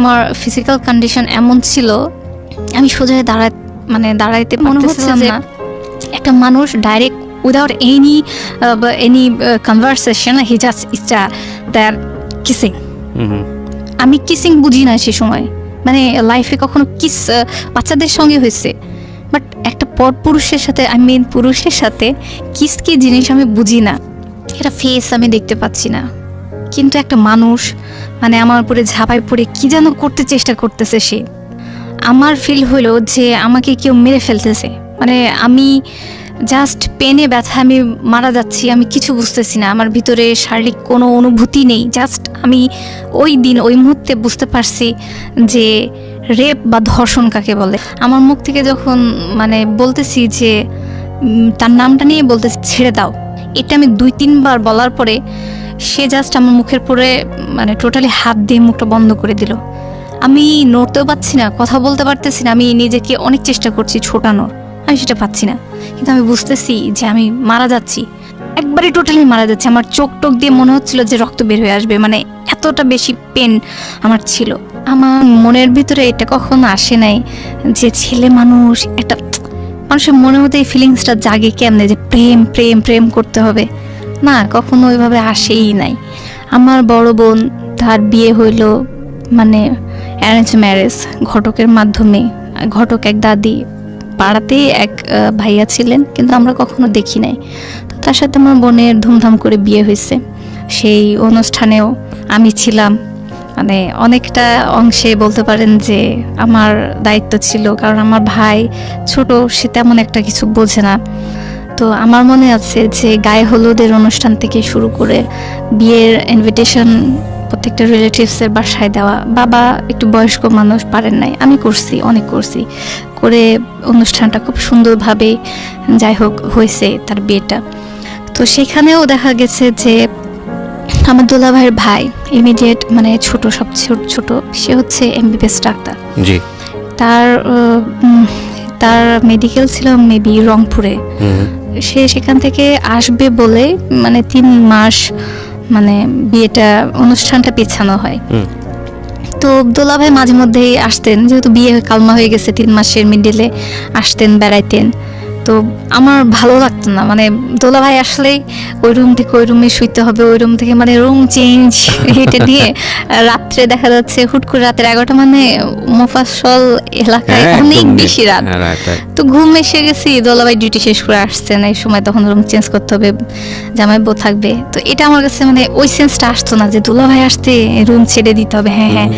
আমার physical condition এমন ছিল, আমি সোজা দাঁড়াইতে মনে হচ্ছে যে একটা মানুষ direct without any conversation he just that kissing. আমি কিসিং বুঝি না সে সময়, মানে লাইফে কখনো কিস বাচ্চাদের সঙ্গে হয়েছে, বাট একটা পুরুষের সাথে পুরুষের সাথে কিস কি জিনিস আমি বুঝি না। এটা ফেস আমি দেখতে পাচ্ছি না, কিন্তু একটা মানুষ মানে আমার উপরে ঝাঁপাই পড়ে কি যেন করতে চেষ্টা করতেছে সে। আমার ফিল হলো যে আমাকে কেউ মেরে ফেলতেছে, মানে আমি জাস্ট পেনে ব্যথা, আমি মারা যাচ্ছি, আমি কিছু বুঝতেছি না, আমার ভিতরে শারীরিক কোনো অনুভূতি নেই। জাস্ট আমি ওই মুহূর্তে বুঝতে পারছি যে রেপ বা ধর্ষণ কাকে বলে। আমার মুখ থেকে যখন মানে বলতেছি যে তার নামটা নিয়ে বলতেছি ছেড়ে দাও, এটা আমি 2-3 বার বলার পরে সে জাস্ট আমার মুখের পরে মানে টোটালি হাত দিয়ে মুখটা বন্ধ করে দিল। আমি নড়তেও পারছি না, কথা বলতে পারতেছি না, আমি নিজেকে অনেক চেষ্টা করছি ছোটানোর, আমি সেটা পাচ্ছি না, কিন্তু আমি বুঝতেছি যে আমি মারা যাচ্ছি, একবারে টোটালি মারা যাচ্ছি। আমার চোখ দিয়ে মনে হচ্ছিল যে রক্ত বের হয়ে আসবে, মানে এতটা বেশি পেন আমার ছিল। আমার মনের ভিতরে এটা কখনো আসে নাই যে ছেলে মানুষ, একটা মানুষের মনের মধ্যে এই ফিলিংসটা জাগে কেমনে যে প্রেম প্রেম প্রেম করতে হবে, না, কখনো ওইভাবে আসেই নাই। আমার বড় বোন, তার বিয়ে হইল মানে অ্যারেঞ্জ ম্যারেজ, ঘটকের মাধ্যমে। ঘটক এক দাদি, পাড়াতে এক ভাইয়া ছিলেন, কিন্তু আমরা কখনো দেখি নাই। তো তার সাথে আমার বোনের ধুমধাম করে বিয়ে হয়েছে। সেই অনুষ্ঠানেও আমি ছিলাম, মানে অনেকটা অংশে বলতে পারেন যে আমার দায়িত্ব ছিল, কারণ আমার ভাই ছোট, সে তেমন একটা কিছু বোঝে না। তো আমার মনে আছে যে গায়ে হলুদের অনুষ্ঠান থেকে শুরু করে বিয়ের ইনভিটেশন প্রত্যেকটা রিলেটিভসের বাসায় দেওয়া। বাবা একটু বয়স্ক মানুষ, পারেন নাই, আমি করছি, অনেক করছি, করে অনুষ্ঠানটা খুব সুন্দরভাবে যাই হোক হয়েছে তার বিয়েটা। তো সেখানেও দেখা গেছে যে আমার দোলা ভাইয়ের ভাই, ইমিডিয়েট মানে সবচেয়ে ছোট, সে হচ্ছে MBBS ডাক্তার। জি। তার মেডিকেল ছিল মেবি রংপুরে। সে সেখান থেকে আসবে বলে মানে 3 মাস মানে বিয়েটা অনুষ্ঠানটা পেছানো হয়। তো দোলা ভাই মাঝে মধ্যেই আসতেন, যেহেতু বিয়ে কালমা হয়ে গেছে, 3 মাসের মিডিলে আসতেন, বেড়াইতেন। তো আমার ভালো লাগতো না, মানে দোলা ভাই আসলেই ওই রুম থেকে ওই রুমে শুইতে হবে, ওই রুম থেকে মানে রুম চেঞ্জ হেঁটে দিয়ে রাত্রে দেখা যাচ্ছে হুট করে রাতের 11টা, মানে মোফাসল এলাকায় অনেক বেশি রাত। তো ঘুম এসে গেছি, দোলা ভাই ডিউটি শেষ করে আসছেন এই সময়, তখন রুম চেঞ্জ করতে হবে, জামাই বউ থাকবে। তো এটা আমার কাছে মানে ওই সেন্সটা আসতো না যে দোলা ভাই আসতে রুম ছেড়ে দিতে হবে, হ্যাঁ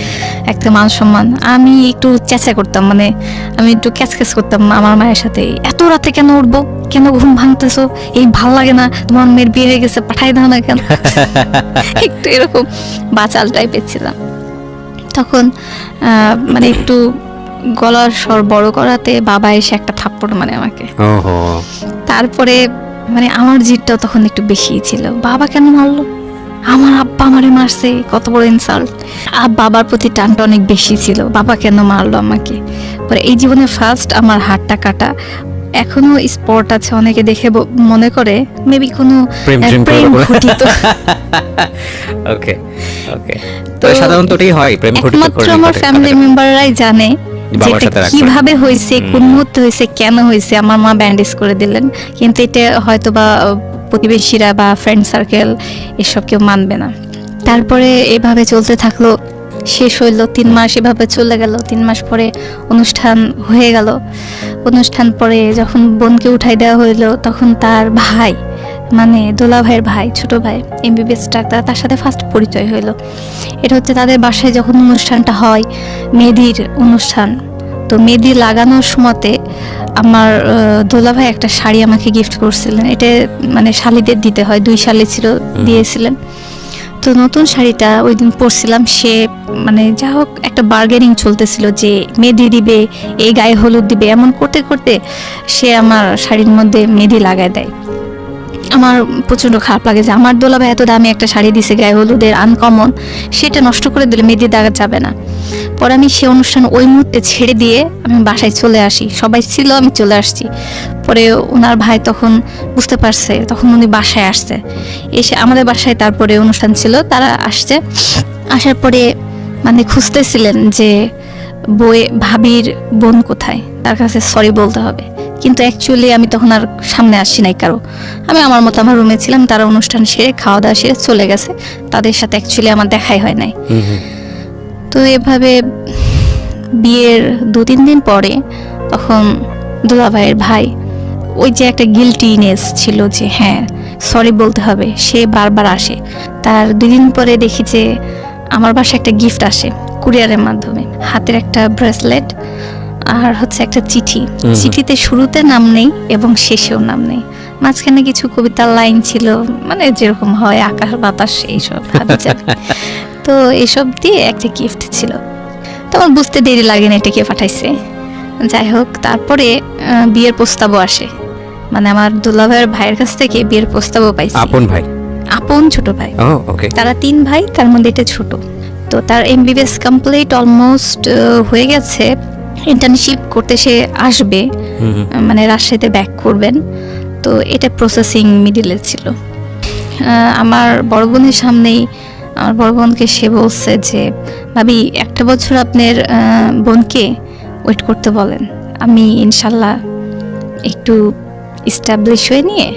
একটা মান সম্মান। আমি একটু চেঁচা করতাম, মানে আমি একটু ক্যাচ করতাম আমার মায়ের সাথে, এত রাতে কেন উঠবো, কেন ঘুম ভাঙতেছো, এই ভাল লাগে না, তোমার মেয়ের বিয়ে হয়ে গেছে, পাঠাই দাও না কেন। একটু এরকম বাচাল টাইপের ছিলাম তখন। মানে একটু গলার স্বর বড় করাতে বাবা এসে একটা থাপ্পড় মানে আমাকে। তারপরে মানে আমার জিদটাও তখন একটু বেশি ছিল, বাবা কেন মারলো, আমার আব্বা আমারে মারছে, কত বড় ইনসাল্ট। বাবার প্রতি টানটা অনেক বেশি ছিল, বাবা কেন মারলো আমাকে। পরে এই জীবনে ফার্স্ট আমার হাতটা কাটা, এখনো স্পট আছে, অনেকে দেখে মনে করে মেবি কোনো প্রেম ঘটিত। ওকে ওকে, তো সাধারণত এটাই হয়, প্রেম ঘটিত। একমাত্র আমার ফ্যামিলি মেম্বাররাই জানে যেটা কিভাবে হয়েছে, কোন মুহূর্তে হয়েছে, কেন হয়েছে। আমার মা ব্যান্ডেজ করে দিলেন, কিন্তু এটা হয়তো বা প্রতিবেশীরা বা ফ্রেন্ড সার্কেল এসব কেউ মানবে না। তারপরে এভাবে চলতে থাকলো, শেষ হইলো 3 মাস, এভাবে চলে গেল। 3 মাস পরে অনুষ্ঠান হয়ে গেল। অনুষ্ঠান পরে যখন বোনকে উঠাই দেওয়া হইলো, তখন তার ভাই মানে দোলা ভাইয়ের ভাই, ছোট ভাই, MBBS ডাক্তার, তার সাথে ফার্স্ট পরিচয় হইলো। এটা হচ্ছে তাদের বাসায় যখন অনুষ্ঠানটা হয়, মেহেদির অনুষ্ঠান। তো মেহেদি লাগানোর সময়তে আমার দোলা ভাই একটা শাড়ি আমাকে গিফট করছিলেন, এটা মানে শালিদের দিতে হয়, 2 শালি ছিল, দিয়েছিলেন। তো নতুন শাড়িটা ওই দিন পরছিলাম, সে মানে যা হোক একটা বার্গেনিং চলতেছিল যে মেহেদি দিবে, এই গায়ে হলুদ দিবে, এমন করতে করতে সে আমার শাড়ির মধ্যে মেহেদি লাগায় দেয়। আমার প্রচণ্ড খারাপ লাগে যে আমার দোলা ভাই এত দামি একটা শাড়ি দিছে গায়ে হলুদের, আনকমন, সেটা নষ্ট করে দিলে মেহেদি দাগা যাবে না। পরে আমি সে অনুষ্ঠান ওই মুহূর্তে ছেড়ে দিয়ে আমি বাসায় চলে আসি, সবাই ছিল, আমি চলে আসছি। পরে ওনার ভাই তখন বুঝতে পারছে, তখন উনি বাসায় আসছে, এসে আমাদের বাসায় তারপরে অনুষ্ঠান ছিল, তারা আসছে। আসার পরে মানে খুঁজতেছিলেন যে ভাবির বোন কোথায়, তার কাছে সরি বলতে হবে। কিন্তু অ্যাকচুয়ালি আমি তখন আর সামনে আসি নাই কারো, আমি আমার মতো আমার রুমে ছিলাম। তারা অনুষ্ঠান সেরে খাওয়া দাওয়া সেরে চলে গেছে, তাদের সাথে অ্যাকচুয়ালি আমার দেখাই হয় নাই। তো এভাবে বিয়ের 2-3 দিন পরে তখন দুলাভাইয়ের ভাই, ওই যে একটা গিল্টিনেস ছিল যে হ্যাঁ সরি বলতে হবে, সে বারবার আসে। তার 2 দিন পরে দেখি যে আমার বাসায় একটা গিফট আসে কুরিয়ারের মাধ্যমে, হাতের একটা ব্রেসলেট আর হচ্ছে একটা চিঠি। চিঠিতে শুরুতে নাম নেই এবং শেষেও নাম নেই, মাঝখানে কিছু কবিতার লাইন ছিল, মানে যেরকম হয় আকাশ বাতাস এইসব হাবিজাবি। তো এইসব দিয়ে একটা গিফট ছিল। তখন বুঝতে দেরি লাগে না এটা কে পাঠাইছে। যাই হোক, তারপরে বিয়ের প্রস্তাবও আসে, মানে আমার দুলাভাইয়ের ভাইয়ের কাছ থেকে বিয়ের প্রস্তাবও পাইছি। আপন ভাই? আপন ছোট ভাই। ওকে। তারা 3 ভাই, তার মধ্যে এটা ছোট। তো তার MBBS কমপ্লিট অলমোস্ট হয়ে গেছে, ইন্টার্নশিপ করতে সে আসবে, মানে রাজশাহীতে ব্যাক করবেন। তো এটা প্রসেসিং মিডিলে ছিল। আমার বড় বোনের সামনেই আমার বড় বোনকে সে বলছে যে ভাবি 1 বছর আপনার বোনকে ওয়েট করতে বলেন, আমি ইনশাল্লাহ একটু এস্টাবলিশ হয়ে নিয়ে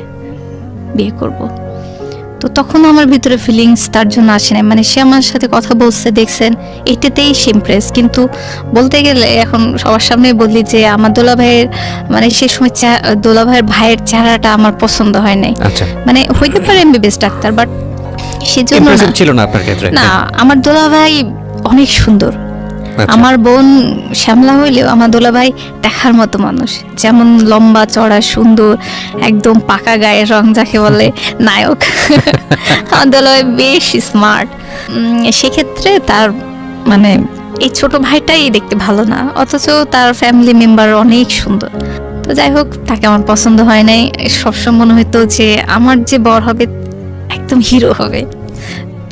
বিয়ে করব। তো তখন আমার ভিতরে ফিলিংস তার জন্য আসে না, মানে সে আমার সাথে কথা বলছে দেখছেন, এটাতেই সে ইমপ্রেস। কিন্তু বলতে গেলে এখন সবার সামনে বলি যে আমার দোলাভাইয়ের, মানে সে সময় দোলাভাইয়ের ভাইয়ের চেহারাটা আমার পছন্দ হয় নাই। মানে হইতে পারে MBBS ডাক্তার, বাট সেজন্য ছিল না আপনার ক্ষেত্রে। না, আমার দোলাভাই অনেক সুন্দর। আমার বোন শ্যামলা হইলেও আমার দোলাভাই দেখার মতো মানুষ, যেমন লম্বা চড়া সুন্দর, একদম পাকা গায়ের রং যাকে বলে, নায়ক। আমার দোলাভাই বেশ স্মার্ট। সেক্ষেত্রে তার মানে এই ছোট ভাইটাই দেখতে ভালো না, অথচ তার ফ্যামিলি মেম্বার অনেক সুন্দর। তো যাই হোক, তাকে আমার পছন্দ হয় নাই। সবসময় মনে হতো যে আমার যে বর হবে একদম হিরো হবে।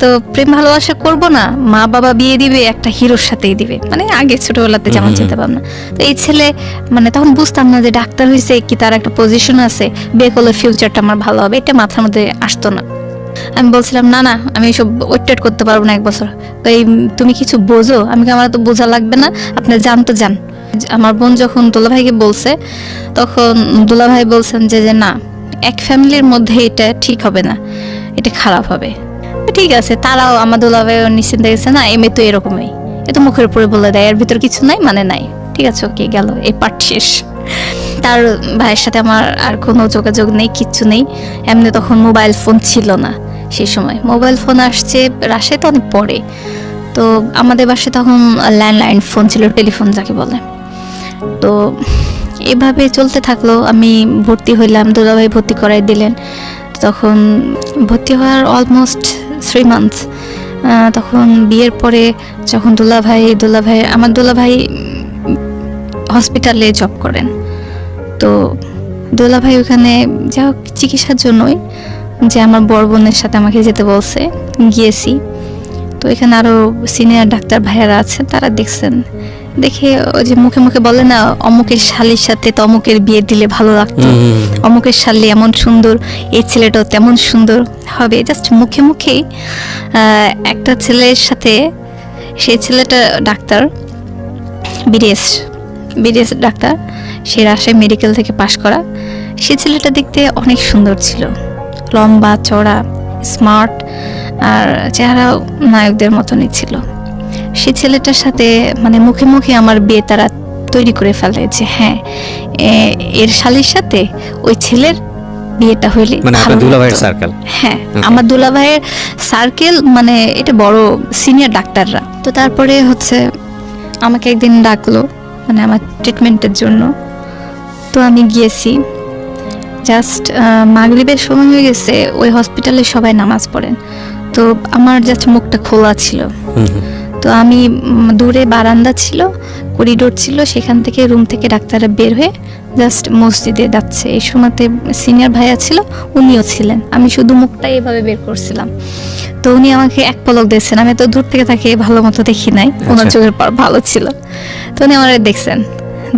তো প্রেম ভালোবাসা করব না, মা বাবা বিয়ে দিবে একটা হিরোর সাথেই দিবে, মানে আগে ছোটবেলাতে যেমন চিন্তা ভাবনা। তো এই ছেলে, মানে তখন বুঝতাম না যে ডাক্তার হয়েছে কি তার একটা পজিশন আছে, বিয়ে করলে ফিউচারটা আমার ভালো হবে, এটা মাথার মধ্যে আসতো না। আমি বলছিলাম না না, আমি এসব ওয়েট করতে পারবো না 1 বছর। তো তুমি কিছু বোঝো? আমার তো বোঝা লাগবে না, আপনি জান তো জান। আমার বোন যখন দুলাভাইকে বলছে, তখন দুলাভাই বলছেন যে না, এক ফ্যামিলির মধ্যে এটা ঠিক হবে না, এটা খারাপ হবে। ঠিক আছে, তারাও আমার দুলাভাই নিশ্চিন্ত গেছে, না এমনি তো এরকমই, এ তো মুখের উপরে বলে দেয়, এর ভিতর কিছু নাই মানে নাই। ঠিক আছে, ওকে, গেল এই পার্ট শেষ। তার ভাইয়ের সাথে আমার আর কোনো যোগাযোগ নেই, কিচ্ছু নেই। এমনি তখন মোবাইল ফোন ছিল না, সেই সময় মোবাইল ফোন আসছে রাজশাহীতে অনেক পরে। তো আমাদের বাসায় তখন ল্যান্ডলাইন ফোন ছিল, টেলিফোন যাকে বলে। তো এভাবে চলতে থাকলো। আমি ভর্তি হইলাম, দুলাভাই ভর্তি করাই দিলেন। তখন ভর্তি হওয়ার অলমোস্ট 3 মান্থস। তখন বিয়ের পরে যখন আমার দুলাভাই হসপিটালে জব করেন। তো দুলাভাই ওখানে যা হোক চিকিৎসার জন্যই, যে আমার বড় বোনের সাথে আমাকে যেতে বলছে, গিয়েছি। তো এখানে আরো সিনিয়র ডাক্তার ভাইয়ারা আছে, তারা দেখছেন, দেখে ওই যে মুখে মুখে বলে না, অমুকের শালির সাথে তমুকের বিয়ে দিলে ভালো লাগতো, অমুকের শালি এমন সুন্দর, এই ছেলেটাও তেমন সুন্দর হবে। জাস্ট মুখে মুখেই একটা ছেলের সাথে, সেই ছেলেটা ডাক্তার, বিডিএস ডাক্তার, সে রাজশাহী মেডিকেল থেকে পাশ করা। সে ছেলেটা দেখতে অনেক সুন্দর ছিল, লম্বা চড়া, স্মার্ট, আর চেহারাও নায়কদের মতনই ছিল। সেই ছেলেটার সাথে মানে মুখে মুখে আমার বিয়ে তারা তৈরি করে ফেলে যে হ্যাঁ, এর শালির সাথে ওই ছেলের বিয়েটা হইলে, মানে আপনার দুলাভাইয়ের সার্কেল। হ্যাঁ, আমার দুলাভাইয়ের সার্কেল, মানে এটা বড় সিনিয়র ডাক্তাররা। তো তারপরে হচ্ছে আমাকে একদিন ডাকলো, মানে আমার ট্রিটমেন্টের জন্য। তো আমি গিয়েছি, জাস্ট মাগরিবের সময় হয়ে গেছে, ওই হসপিটালে সবাই নামাজ পড়েন। তো আমার জাস্ট মুখটা খোলা ছিল। তো আমি দূরে বারান্দা ছিল, করিডোর ছিল, সেখান থেকে রুম থেকে ডাক্তাররা বের হয়ে জাস্ট মসজিদে যাচ্ছে। এই সময়তে সিনিয়র ভাইয়া ছিল, উনিও ছিলেন। আমি শুধু মুখটা এভাবে বের করছিলাম। তো উনি আমাকে এক পলক দেখছেন, আমি তো দূর থেকে তাকে ভালো মতো দেখি নাই, ওনার চোখের পাওয়ার ভালো ছিল। তো উনি আমার দেখছেন,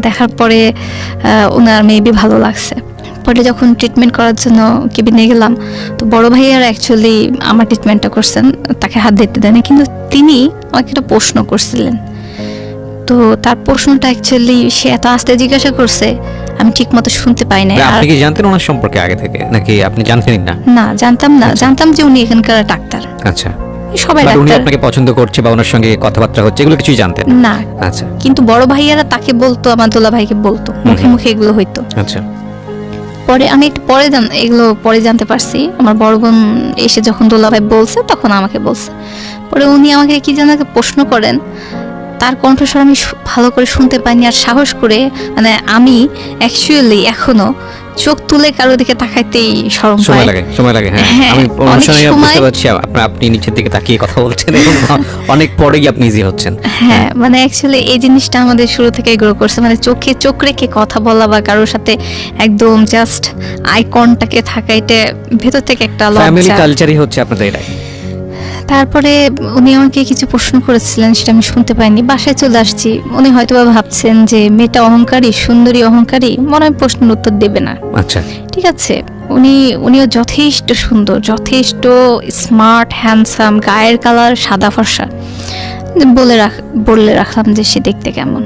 দেখার পরে ওনার মেবি ভালো লাগছে। পরে যখন ট্রিটমেন্ট করার জন্য কেবিনে গেলাম, তো বড় ভাইয়ারা অ্যাকচুয়ালি আমার ট্রিটমেন্টটা করছেন, তাকে হাত দিতে দেয়নি, কিন্তু তিনি আমাকে একটা প্রশ্ন করছিলেন। তো তার প্রশ্নটা অ্যাকচুয়ালি সে এত আস্তে জিজ্ঞাসা করছে, আমি ঠিক মতো শুনতে পাই না। আপনি কি জানতেন ওনার সম্পর্কে আগে থেকে, নাকি আপনি জানতেনই না? না, জানতাম না। জানতাম যে উনি এখানকার ডাক্তার। আচ্ছা, সবাই উনি ডাক্তার। আপনাকে পছন্দ করছে বা ওনার সঙ্গে কথাবার্তা হচ্ছে, এগুলো কিছুই জানতেন না। আচ্ছা, কিন্তু বড় ভাইয়ারা তাকে বলতো, আমার দোলা ভাইকে বলতো, মুখে মুখে এগুলো হইতো। আচ্ছা, পরে আমি একটু এগুলো পরে জানতে পারছি। আমার বড় বোন এসে যখন দোলা ভাই বলছে, তখন আমাকে বলছে। পরে উনি আমাকে কি যেন একটা প্রশ্ন করেন, তার কণ্ঠস্বর আমি ভালো করে শুনতে পাইনি। আর সাহস করে, মানে আমি অ্যাকচুয়ালি এখনো চোখ তুলে কারো দিকে তাকাইতেই শরম পাই। সময় লাগে। হ্যাঁ, হ্যাঁ, আমি অনেক অনুষ্ঠানে সময়- বুঝতে পারছি আপনি নিচের দিকে তাকিয়ে কথা বলছেন এবং অনেক পরেই আপনি ইজি হচ্ছেন। হ্যাঁ, মানে অ্যাকচুয়ালি এই জিনিসটা আমাদের শুরু থেকে গ্রো করছে, মানে চোখে চোখ রেখে কথা বলা বা কারোর সাথে একদম জাস্ট আই কন্টাক্টে থাকা, এটা ভেতর থেকে একটা ফ্যামিলি লজ্জা। কালচারই হচ্ছে আপনাদের এটাই। তারপরে উনি আমাকে কিছু প্রশ্ন করেছিলেন, সেটা আমি শুনতে পাইনি। বাসায় চলে আসছি, উনি হয়তোবা ভাবছেন যে মেয়েটা অহংকারী, সুন্দরী অহংকারী, মনে হয় প্রশ্নের উত্তর দেবে না। আচ্ছা, ঠিক আছে, উনিও যথেষ্ট সুন্দর, যথেষ্ট স্মার্ট, হ্যান্ডসাম, গায়ের কালার সাদা ফর্সা। বলে রাখলাম যে সে দেখতে কেমন।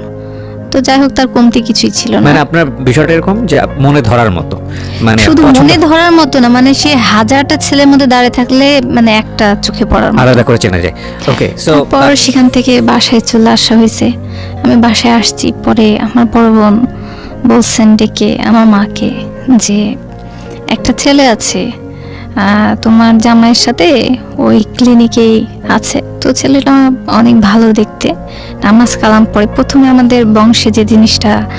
তো যাই হোক, তার কমতি কিছুই ছিল না। মানে আপনার বিষয়টা এরকম যে মনে ধরার মতো, মানে শুধু পছন্দ- মনে ধরার মতো না, মানে সে হাজারটা ছেলের মধ্যে দাঁড়িয়ে থাকলে মানে একটা চোখে পড়ার মতো। আলাদা করে চেনা যায়। ওকে, সো তারপর সেখান থেকে বাসায় চলে আসা হয়েছে। আমি বাসায় আসছি, পরে আমার বড় বোন বলছেন ডেকে আমার মাকে যে একটা ছেলে আছে, তোমার জামাইয়ের সাথে ওই ক্লিনিকেই আছে। তো ছেলেটা অনেক ভালো দেখতে, নামাজ কালাম পড়ে। প্রথমে আমাদের বংশে যে জিনিসটা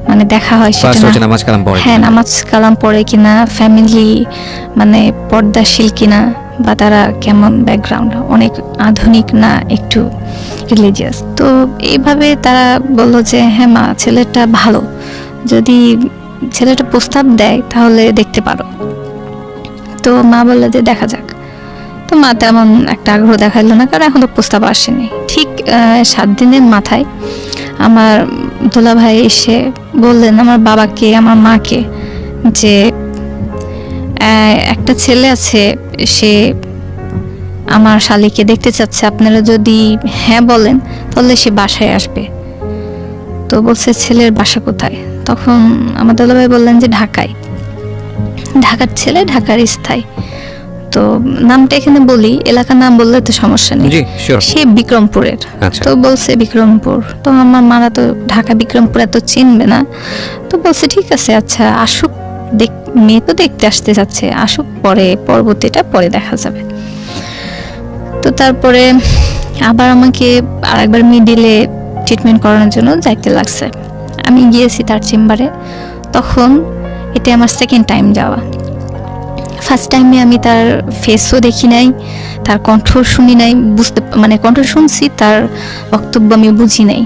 মানে দেখা হয় সেটা ফার্স্ট না। হচ্ছে নামাজ কালাম পড়ে। হ্যাঁ, নামাজ কালাম পড়ে কিনা, ফ্যামিলি মানে পর্দাশীল কিনা, বা তারা কেমন ব্যাকগ্রাউন্ড, অনেক আধুনিক না একটু রিলিজিয়াস। তো এইভাবে তারা বললো যে হ্যাঁ মা, ছেলেটা ভালো, যদি ছেলেটা প্রস্তাব দেয় তাহলে দেখতে পারো। তো মা বললো যে দেখা যাক। তো মা তেমন একটা আগ্রহ দেখাইলো না, কারণ এখন তো প্রস্তাব আসেনি। ঠিক 7 দিনের মাথায় আমার দোলা ভাই এসে বললেন আমার বাবাকে, আমার মাকে, যে একটা ছেলে আছে, সে আমার শালিকে দেখতে চাচ্ছে, আপনারা যদি হ্যাঁ বলেন তাহলে সে বাসায় আসবে। তো বলছে ছেলের বাসা কোথায়? তখন আমার দোলা ভাই বললেন যে ঢাকায়। ঢাকার ছেলে, ঢাকার স্থায়ী। তো নামটা এখানে বলি, এলাকার নাম বললে তো সমস্যা নেই। জি, শিওর। সে বিক্রমপুরের। আচ্ছা। তো বলছে বিক্রমপুর। তো আমার মারা তো ঢাকা বিক্রমপুর এত চিনবে না। তো বলছে ঠিক আছে, আচ্ছা আসুক, মেয়ে তো দেখতে আসতে যাচ্ছে, আসুক, পরে পরবর্তীটা পরে দেখা যাবে। তো তারপরে আবার আমাকে আরেকবার মিডিলে ট্রিটমেন্ট করানোর জন্য যাইতে লাগছে। আমি গিয়েছি তার চেম্বারে। তখন এটা আমার সেকেন্ড টাইম যাওয়া। ফার্স্ট টাইমে আমি তার ফেসও দেখি নাই, তার কণ্ঠ শুনি নাই, মানে কণ্ঠ শুনছি, তার বক্তব্য আমি বুঝি নাই।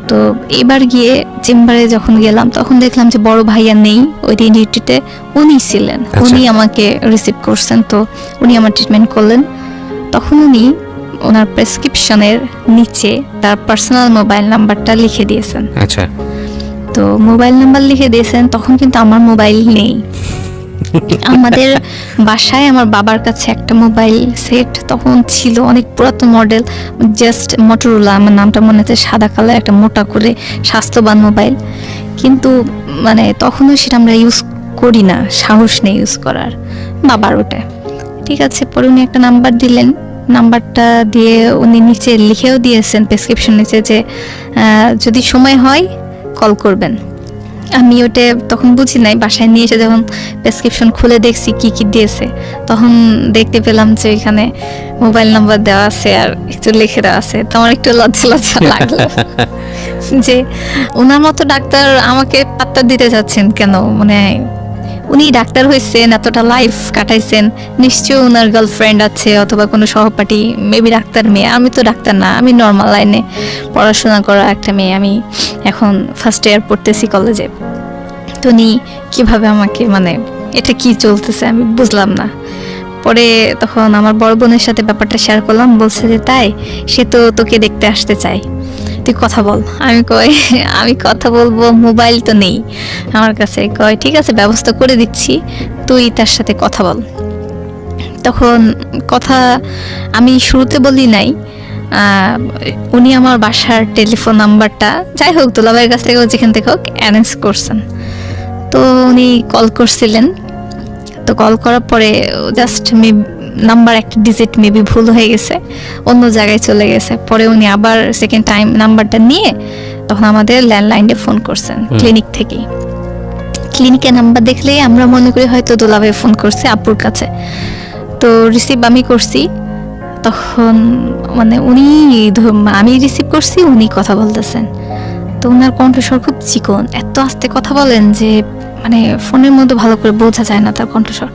তো এবার গিয়ে চেম্বারে যখন গেলাম, তখন দেখলাম যে বড় ভাইয়া নেই ওই দিন ডিউটিতে, উনি ছিলেন। আচ্ছা। উনি আমাকে রিসিভ করছেন। তো উনি আমার ট্রিটমেন্ট করলেন। তখন উনি ওনার প্রেসক্রিপশনের নিচে তার পার্সোনাল মোবাইল নাম্বারটা লিখে দিয়েছেন। আচ্ছা, তো মোবাইল নাম্বার লিখে দিয়েছেন। তখন কিন্তু আমার মোবাইল নেই। আমাদের বাসায় আমার বাবার কাছে একটা মোবাইল সেট তখন ছিল, অনেক পুরাতন মডেল, জাস্ট মটোরোলা, আমার নামটা মনে হচ্ছে, সাদা কালার, একটা মোটা করে স্বাস্থ্যবান মোবাইল। কিন্তু মানে তখনও সেটা আমরা ইউজ করি না, সাহস নেই ইউজ করার। বাবার ওটা ঠিক আছে। পরে উনি একটা নাম্বার দিলেন, নাম্বারটা দিয়ে উনি নিচে লিখেও দিয়েছেন প্রেসক্রিপশন নিচে যে যদি সময় হয় কল করবেন। আমি ওটা তখন বুঝি নাই, বাসায় নিয়ে এসে যখন প্রেসক্রিপশন খুলে দেখছি কি কি দিয়েছে, তখন দেখতে পেলাম যে এখানে মোবাইল নাম্বার দেওয়া আছে আর একটু লিখে দেওয়া আছে। তো আমার একটু লজ্জা লজ্জা লাগলো যে ওনার মতো ডাক্তার আমাকে পাত্তা দিতে যাচ্ছেন কেন। মানে উনি ডাক্তার হয়েছেন, এতটা লাইফ কাটাইছেন, নিশ্চয়ই ওনার গার্লফ্রেন্ড আছে অথবা কোনো সহপাঠী, মেবি ডাক্তার মেয়ে। আমি তো ডাক্তার না, আমি নর্মাল লাইনে পড়াশোনা করা একটা মেয়ে। আমি এখন ফার্স্ট ইয়ার পড়তেছি কলেজে। তো উনি কীভাবে আমাকে, মানে এটা কি চলতেছে আমি বুঝলাম না। পরে তখন আমার বড় বোনের সাথে ব্যাপারটা শেয়ার করলাম। বলছে যে তাই, সে তো তোকে দেখতে আসতে চায়, তুই কথা বল। আমি কই আমি কথা বলবো, মোবাইল তো নেই আমার কাছে। কয় ঠিক আছে, ব্যবস্থা করে দিচ্ছি, তুই তার সাথে কথা বল। তখন কথা আমি শুরুতে বলি নাই, উনি আমার বাসার টেলিফোন নাম্বারটা যাই হোক দুলাভাইয়ের কাছ থেকে যেখান থেকে হোক অ্যারেঞ্জ করছেন। তো উনি কল করছিলেন, তো কল করার পরে জাস্ট নাম্বার একটা ডিজিট মেবি ভুল হয়ে গেছে, অন্য জায়গায় চলে গেছে। পরে উনি আবার সেকেন্ড টাইম নাম্বারটা নিয়ে তখন আমাদের ল্যান্ডলাইনে ফোন করছেন ক্লিনিক থেকেই। ক্লিনিকের নাম্বার দেখলেই আমরা মনে করি হয়তো দুলাভাই ফোন করছে আপুর কাছে। তো রিসিভ আমি করছি, তখন মানে উনি আমি রিসিভ করছি, উনি কথা বলতেছেন। তো ওনার কণ্ঠস্বর খুব চিকন, এত আস্তে কথা বলেন যে মানে ফোনের মধ্যে ভালো করে বোঝা যায় না তার কণ্ঠস্বর।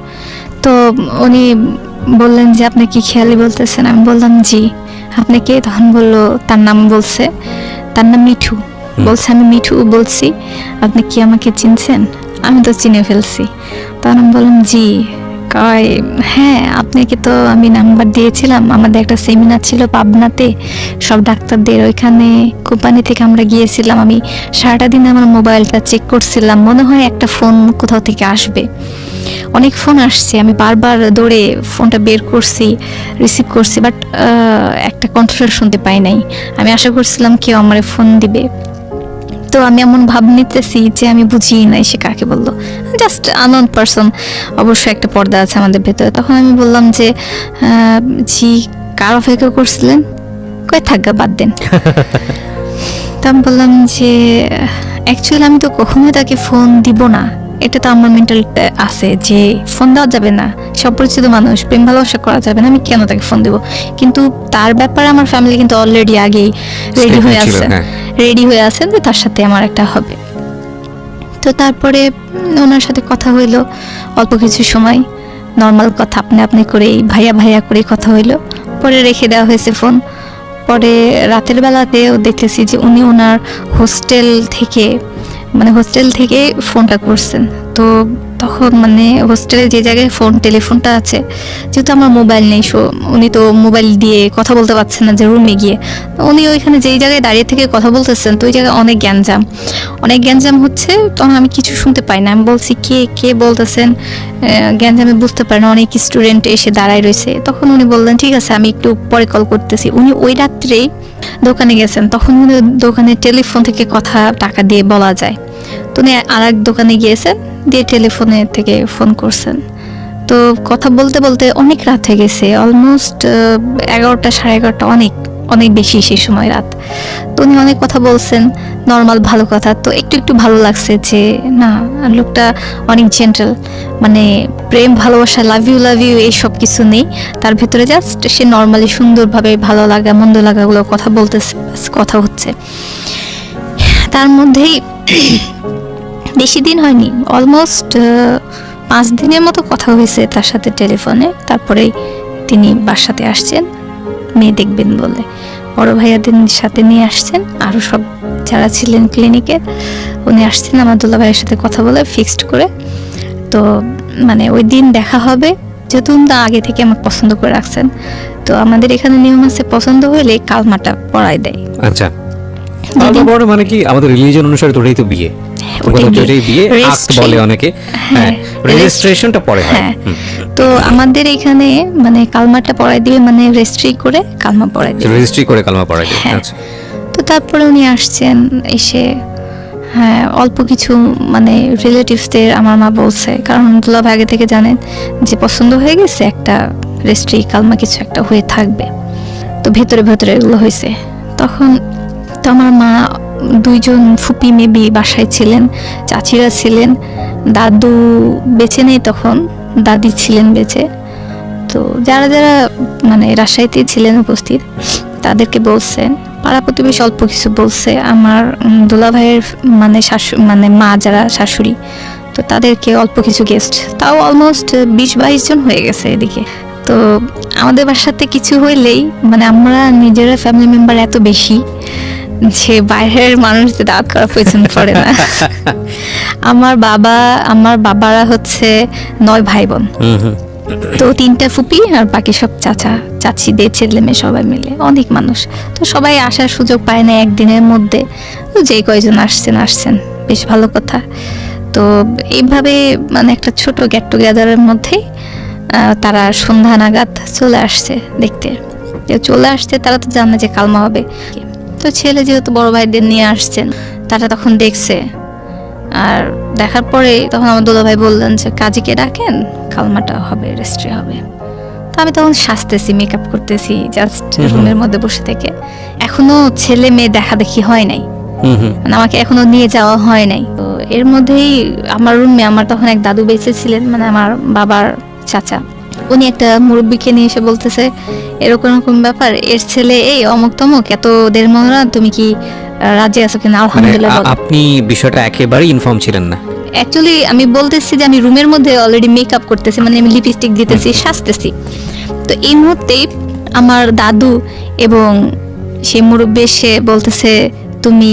তো উনি বললেন যে আপনি কি খেয়ালি বলতেছেন? আমি বললাম জি। আপনি কে? তখন বললো তার নাম বলছে, তার নাম মিঠু। বলছে আমি মিঠু বলছি, আপনি কি আমাকে চিনছেন? আমি তো চিনে ফেলছি। তখন আমি বললাম জি। কয় হ্যাঁ আপনাকে তো আমি নাম্বার দিয়েছিলাম, আমাদের একটা সেমিনার ছিল পাবনাতে সব ডাক্তারদের, ওইখানে কোম্পানি থেকে আমরা গিয়েছিলাম। আমি সারাটা দিন আমার মোবাইলটা চেক করছিলাম, মনে হয় একটা ফোন কোথাও থেকে আসবে। অনেক ফোন আসছে, আমি বারবার দৌড়ে ফোনটা বের করছি, রিসিভ করছি, বাট একটা কণ্ঠস্বর শুনতে পাই নাই। আমি আশা করছিলাম কেউ আমার ফোন দিবে। তো আমি এমন ভাব নিতেছি যে আমি বুঝিই নাই সে কাকে বললো, জাস্ট আননোন পারসন। অবশ্যই একটা পর্দা আছে আমাদের ভেতরে। তখন আমি বললাম যে জি, কার অপেক্ষা করছিলেন? কয় থাকবে বাদ দেন। তো আমি বললাম যে অ্যাকচুয়ালি আমি তো কখনোই তাকে ফোন দিব না, এটা তো আমার মেন্টালিটি আছে যে ফোন দেওয়া যাবে না, সব পরিচিত মানুষ, প্রেম ভালোবাসা করা যাবে না, আমি কেন তাকে ফোন দেবো? কিন্তু তার ব্যাপারে আমার ফ্যামিলি কিন্তু অলরেডি আগেই রেডি হয়ে আছে, যে তার সাথে আমার একটা হবে। তো তারপরে ওনার সাথে কথা হইলো অল্প কিছু সময়, নর্মাল কথা আপনি আপনি করেই ভাইয়া ভাইয়া করে কথা হইলো। পরে রেখে দেওয়া হয়েছে ফোন। পরে রাতের বেলাতেও দেখতেছি যে উনি ওনার হোস্টেল থেকে ফোনটা করছেন। তো তখন মানে হোস্টেলে যে জায়গায় টেলিফোনটা আছে, যেহেতু আমার মোবাইল নেই, উনি তো মোবাইল দিয়ে কথা বলতে পারছেন না যে রুমে গিয়ে। উনি ওইখানে যেই জায়গায় দাঁড়িয়ে থেকে কথা বলতেছেন, তো ওই জায়গায় অনেক গ্যাঞ্জাম হচ্ছে। তখন আমি কিছু শুনতে পাই না। আমি বলছি কে বলতেছেন? গ্যাঞ্জামে বুঝতে পারেন অনেক স্টুডেন্ট এসে দাঁড়ায় রয়েছে। তখন উনি বললেন ঠিক আছে আমি একটু পরে কল করতেছি। উনি ওই রাত্রেই দোকানে গেছেন, তখন উনি দোকানে টেলিফোন থেকে কথা টাকা দিয়ে বলা যায়। তো উনি আর এক দোকানে গিয়েছেন, দিয়ে টেলিফোনে থেকে ফোন করছেন। তো কথা বলতে বলতে অনেক রাত হয়ে গেছে, অলমোস্ট 11টা 11:30, অনেক বেশি সেই সময় রাত। তো উনি অনেক কথা বলছেন, নর্মাল ভালো কথা। তো একটু ভালো লাগছে যে না, লোকটা অনেক জেন্টাল, মানে প্রেম ভালোবাসা লাভ ইউ এইসব কিছু নেই তার ভেতরে, জাস্ট সে নর্মালি সুন্দরভাবে ভালো লাগা মন্দ লাগাগুলো কথা হচ্ছে তার মধ্যেই। বেশি দিন হয়নি, অলমোস্ট 5 দিনের মতো কথা হয়েছে তার সাথে টেলিফোনে। তারপরেই তিনি বাসাতে আসছেন মেয়ে দেখবেন বলে, বড় ভাইয়াদের সাথে নিয়ে আসছেন, আরও সব যারা ছিলেন ক্লিনিকের উনি আসছেন আমার দুলা ভাইয়ের সাথে কথা বলে ফিক্সড করে। তো মানে ওই দিন দেখা হবে, যেহেতু উনি আগে থেকে আমাকে পছন্দ করে রাখছেন। তো আমাদের এখানে নিয়ম আছে, পছন্দ হলে কালমাটা পড়ায় দেয়। আচ্ছা, মানে কি আমাদের রিলিজিয়ন অনুসারে তোটাই তো বিয়ে, বলে অনেকে, হ্যাঁ রেজিস্ট্রেশনটা পরে হয়। তো আমাদের এখানে মানে কালমাটা পড়াই দিবে, মানে রেজিস্ট্রি করে কালমা পড়াই দিবে, আচ্ছা। তো তারপরে উনি আসছেন, এসে হ্যাঁ অল্প কিছু মানে রিলেটিভসদের আমার মা বলছে, কারণ দুলাভাই আগে থেকে জানেন যে পছন্দ হয়ে গেছে, একটা রেজিস্ট্রি কালমা কিছু একটা হয়ে থাকবে। তো ভেতরে এগুলো হয়েছে। তখন তো আমার মা 2জন ফুপি মেবি বাসায় ছিলেন, চাচিরা ছিলেন, দাদু বেঁচে নেই তখন, দাদি ছিলেন বেঁচে। তো যারা মানে রাজশাহীতে ছিলেন উপস্থিত তাদেরকে বলছেন, পাড়া প্রতিবেশী অল্প কিছু বলছে, আমার দুলাভাইয়ের মানে মা যারা শাশুড়ি, তো তাদেরকে অল্প কিছু গেস্ট, তাও অলমোস্ট 20-22 জন হয়ে গেছে এদিকে। তো আমাদের বাসাতে কিছু হইলেই মানে আমরা নিজেরা ফ্যামিলি মেম্বার এত বেশি যে বাইরের মানুষদের দাওয়াত করার প্রয়োজন পড়ে না। আমার বাবারা হচ্ছে 9 ভাই বোন, তো 3টা ফুপি আর বাকি সব চাচা চাচিদের ছেলে মেয়ে সবাই মিলে অনেক মানুষ। তো সবাই আসার সুযোগ পায় না একদিনের মধ্যে, যে কয়জন আসছেন বেশ ভালো কথা। তো এইভাবে মানে একটা ছোট গেট টুগেদারের মধ্যেই তারা সন্ধ্যা নাগাদ চলে আসছে দেখতে। কেউ চলে আসছে, তারা তো জানে যে কালমা হবে। তো ছেলে যেহেতু বড় ভাইদের নিয়ে আসছেন, তারা তখন দেখছে, আর দেখার পরে তখন আমার দুলা ভাই বললেন যে কাজীকে ডাকেন, কালমাটা হবে, রেজিস্ট্রি হবে। তো আমি তখন সাজতেছি, মেকআপ করতেছি জাস্ট রুমের মধ্যে বসে থেকে। এখনো ছেলে মেয়ে দেখা দেখি হয় নাই, মানে আমাকে এখনো নিয়ে যাওয়া হয় নাই। তো এর মধ্যেই আমার রুমে আমার তখন এক দাদু বেঁচে ছিলেন, মানে আমার বাবার চাচা। উনি একটা মুরব্বীকে নিয়ে এসে বলতেছে এরকম এরকম ব্যাপার, এর ছেলে এই অমুক তমুক, এত দের মহরা, তুমি কি রাজি আছো কিনা? আলহামদুলিল্লাহ। আপনি বিষয়টা একেবারে ইনফর্ম ছিলেন না? অ্যাকচুয়ালি আমি বলতেছি যে আমি রুমের মধ্যে অলরেডি মেকআপ করতেছি, মানে আমি লিপস্টিক দিতেছি, সাজতেছি। তো এই মুহূর্তেই আমার দাদু এবং সে মুরব্বী এসে বলতেছে তুমি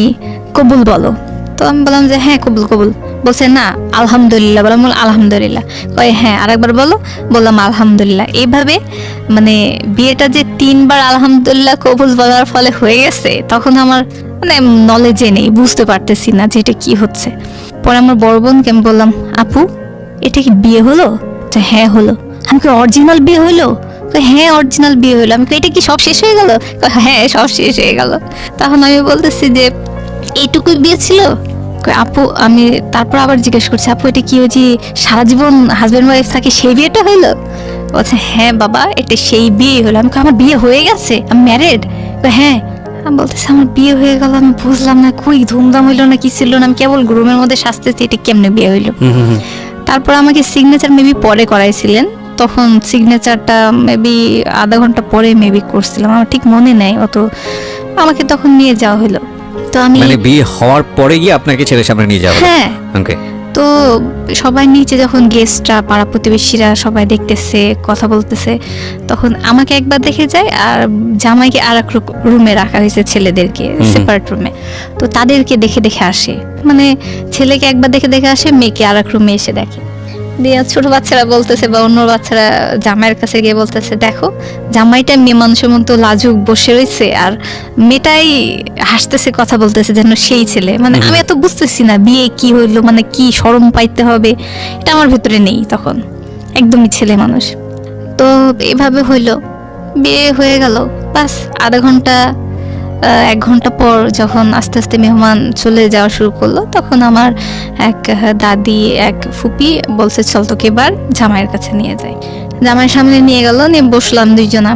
কবুল বলো। তো আমি বললাম যে হ্যাঁ কবুল কবুল। বলছে না আলহামদুলিল্লাহ। বললাম আলহামদুলিল্লাহ। কয় হ্যাঁ আরেকবার বলো। বললাম আলহামদুলিল্লাহ। এইভাবে মানে বিয়েটা যে 3 বার আলহামদুলিল্লাহ কবুল বলার ফলে হয়ে গেছে, তখন আমার মানে নলেজে নেই, বুঝতে পারতেছি না যে এটা কি হচ্ছে। পরে আমার বড় বোনকে আমি বললাম আপু এটা কি বিয়ে হলো? যে হ্যাঁ হলো। আমি কি অরিজিনাল বিয়ে হলো? হ্যাঁ অরিজিনাল বিয়ে হলো। আমি এটা কি সব শেষ হয়ে গেল? হ্যাঁ সব শেষ হয়ে গেল। তখন আমি বলতেছি যে এইটুকুই বিয়ে ছিল? আপু আমি তারপর আবার জিজ্ঞেস করছি আপু এটা কি ওই যে সারা জীবন হাজবেন্ড ওয়াইফ থাকে সেই বিয়েটা হইলো? বলছে হ্যাঁ বাবা এটা সেই বিয়ে হলো। আমি আমার বিয়ে হয়ে গেছে, আমি ম্যারিড। হ্যাঁ। আমি বলতেছি আমার বিয়ে হয়ে গেল, আমি বুঝলাম না কই ধুমধাম হইলো না কি ছিল না, আমি কেবল রুমের মধ্যে সাজতেছি, এটা কেমনে বিয়ে হইলো? তারপর আমাকে সিগনেচার মেবি পরে করাইছিলেন, তখন সিগনেচারটা মেবি আধা ঘন্টা পরে মেবি করছিলাম, আমার ঠিক মনে নাই অত। আমাকে তখন নিয়ে যাওয়া হলো। তো আমি মানে বিয়ে হওয়ার পরে গিয়ে আপনাকে ছেলের সামনে নিয়ে যাওয়া? হ্যাঁ। ওকে। তো সবাই নিচে যখন গেস্টরা পাড়া প্রতিবেশীরা সবাই দেখতেছে, কথা বলতেছে, তখন আমাকে একবার দেখে যায়, আর জামাইকে আর এক রুমে রাখা হয়েছে, ছেলেদেরকে সেপারেট রুমে। তো তাদেরকে দেখে দেখে আসে, মানে ছেলেকে একবার দেখে দেখে আসে, মেয়েকে আর এক রুমে এসে দেখে। দিয়ে ছোট বাচ্চারা বলতেছে বা অন্য বাচ্চারা জামাইয়ের কাছে গিয়ে বলতেছে দেখো জামাইটা মেয়ে মানুষের মতো লাজুক বসে রয়েছে, আর মেয়েটাই হাসতেছে, কথা বলতেছে যেন সেই ছেলে। মানে আমি এত বুঝতেছি না বিয়ে কি হইলো, মানে কি শরম পাইতে হবে এটা আমার ভেতরে নেই তখন, একদমই ছেলে মানুষ। তো এভাবে হইলো, বিয়ে হয়ে গেল। বাস আধা ঘন্টা 1 ঘন্টা পর যখন আস্তে আস্তে মেহমান চলে যাওয়া শুরু করলো, তখন আমার এক দাদি এক ফুপি বলছে চল তোকে এবার জামাইয়ের কাছে নিয়ে যাই। জামাইয়ের সামনে নিয়ে গেল, নিয়ে বসলাম দুইজনা,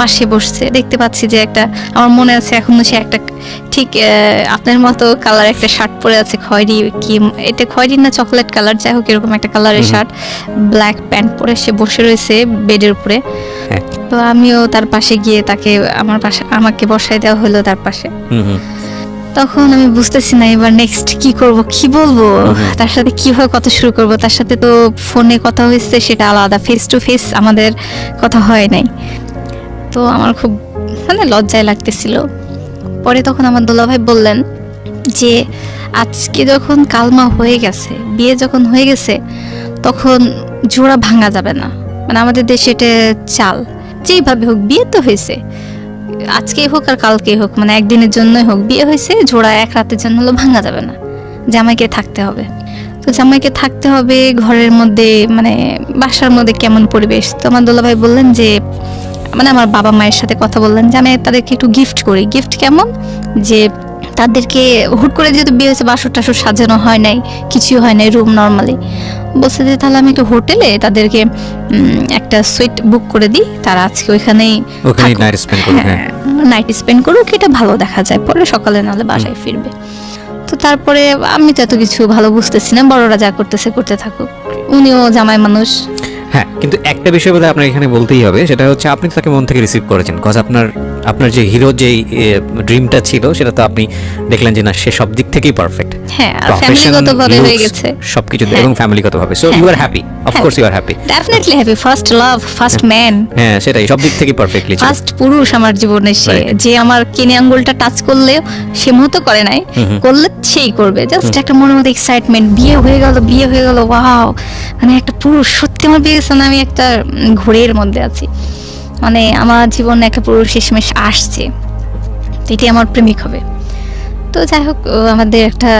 পাশে বসছে। দেখতে পাচ্ছি যে একটা, আমার মনে আছে এখনো সে একটা ঠিক আপনার মতো কালার একটা শার্ট পরে আছে, খয়েরি কি এটা খয়েরি না চকলেট কালার, যাই হোক এরকম একটা কালারের শার্ট, ব্ল্যাক প্যান্ট পরে সে বসে রয়েছে বেডের উপরে। তো আমিও তার পাশে গিয়ে তাকে আমাকে বসায় দেওয়া হলো তার পাশে। তখন আমি বুঝতেছি না এবার নেক্সট কি করব, কি বলবো, তার সাথে কিভাবে কথা শুরু করব। তার সাথে তো ফোনে কথা হয়েছে, সেটা আলাদা, ফেস টু ফেস আমাদের কথা হয় নাই। তো আমার খুব মানে লজ্জায় লাগতেছিল। পরে তখন আমার দুলাভাই বললেন যে আজকে যখন কালমা হয়ে গেছে, বিয়ে যখন হয়ে গেছে, তখন জোড়া ভাঙা যাবে না, মানে আমাদের দেশে এটা চাল, যেভাবে হোক বিয়ে তো হয়েছে, আজকেই হোক আর কালকেই হোক, মানে একদিনের জন্যই হোক বিয়ে হয়েছে, জোড়া এক রাতের জন্য হলো ভাঙা যাবে না, জামাইকে থাকতে হবে। তো জামাইকে থাকতে হবে ঘরের মধ্যে, মানে বাসার মধ্যে কেমন পরিবেশ। তো আমার দুলাভাই বললেন যে মানে আমার বাবা মায়ের সাথে কথা বললেন যে আমি তাদেরকে একটু গিফট করি। গিফট কেমন, যে তাদেরকে হুট করে যেহেতু বিয়ে হয়েছে, বাসর টাসর সাজানো হয় নাই, কিছুই হয় নাই, রুম নর্মালি, বলছে যে তাহলে আমি একটু হোটেলে তাদেরকে একটা সুইট বুক করে দিই, তারা আজকে ওইখানেই নাইট স্পেন্ড করুক, এটা ভালো দেখা যায়, পরে সকালে নাহলে বাসায় ফিরবে। তো তারপরে আমি তো এত কিছু ভালো বুঝতেছি না, বড়রা যা করতেছে করতে থাকুক, উনিও জামাই মানুষ। হ্যাঁ, কিন্তু একটা বিষয় বোধহয় আপনার এখানে বলতেই হবে, সেটা হচ্ছে আপনি তাকে মন থেকে রিসিভ করেছেন, কজ আপনার যে হিরো যে ড্রিমটা ছিল, সেটা তো আপনি দেখলেন যে না সে সব দিক থেকেই পারফেক্ট। হ্যাঁ, ফ্যামিলিগতভাবে হয়ে গেছে সবকিছু, এবং ফ্যামিলিগতভাবে, so you are happy, of course you are happy, definitely happy, first love, first man. হ্যাঁ সেটাই, সব দিক থেকে পারফেক্টলি, ফার্স্ট পুরুষ আমার জীবনে, সে যে আমার কেনে আঙ্গুলটা টাচ করলে সে মুহূর্ত করে নাই, করলে সেই করবে, জাস্ট একটা মনের মধ্যে এক্সাইটমেন্ট, বিয়ে হয়ে গেল, ওয়াও, মানে একটা পুরুষ, সত্যি আমার বিয়ে গেছে না, আমি একটা ঘোরের মধ্যে আছি, মানে আমার জীবনে একটা পুরুষ শেষমেশ আসছে, এটি আমার প্রেমিক হবে। তো তো যাই হোক আমাদের একটা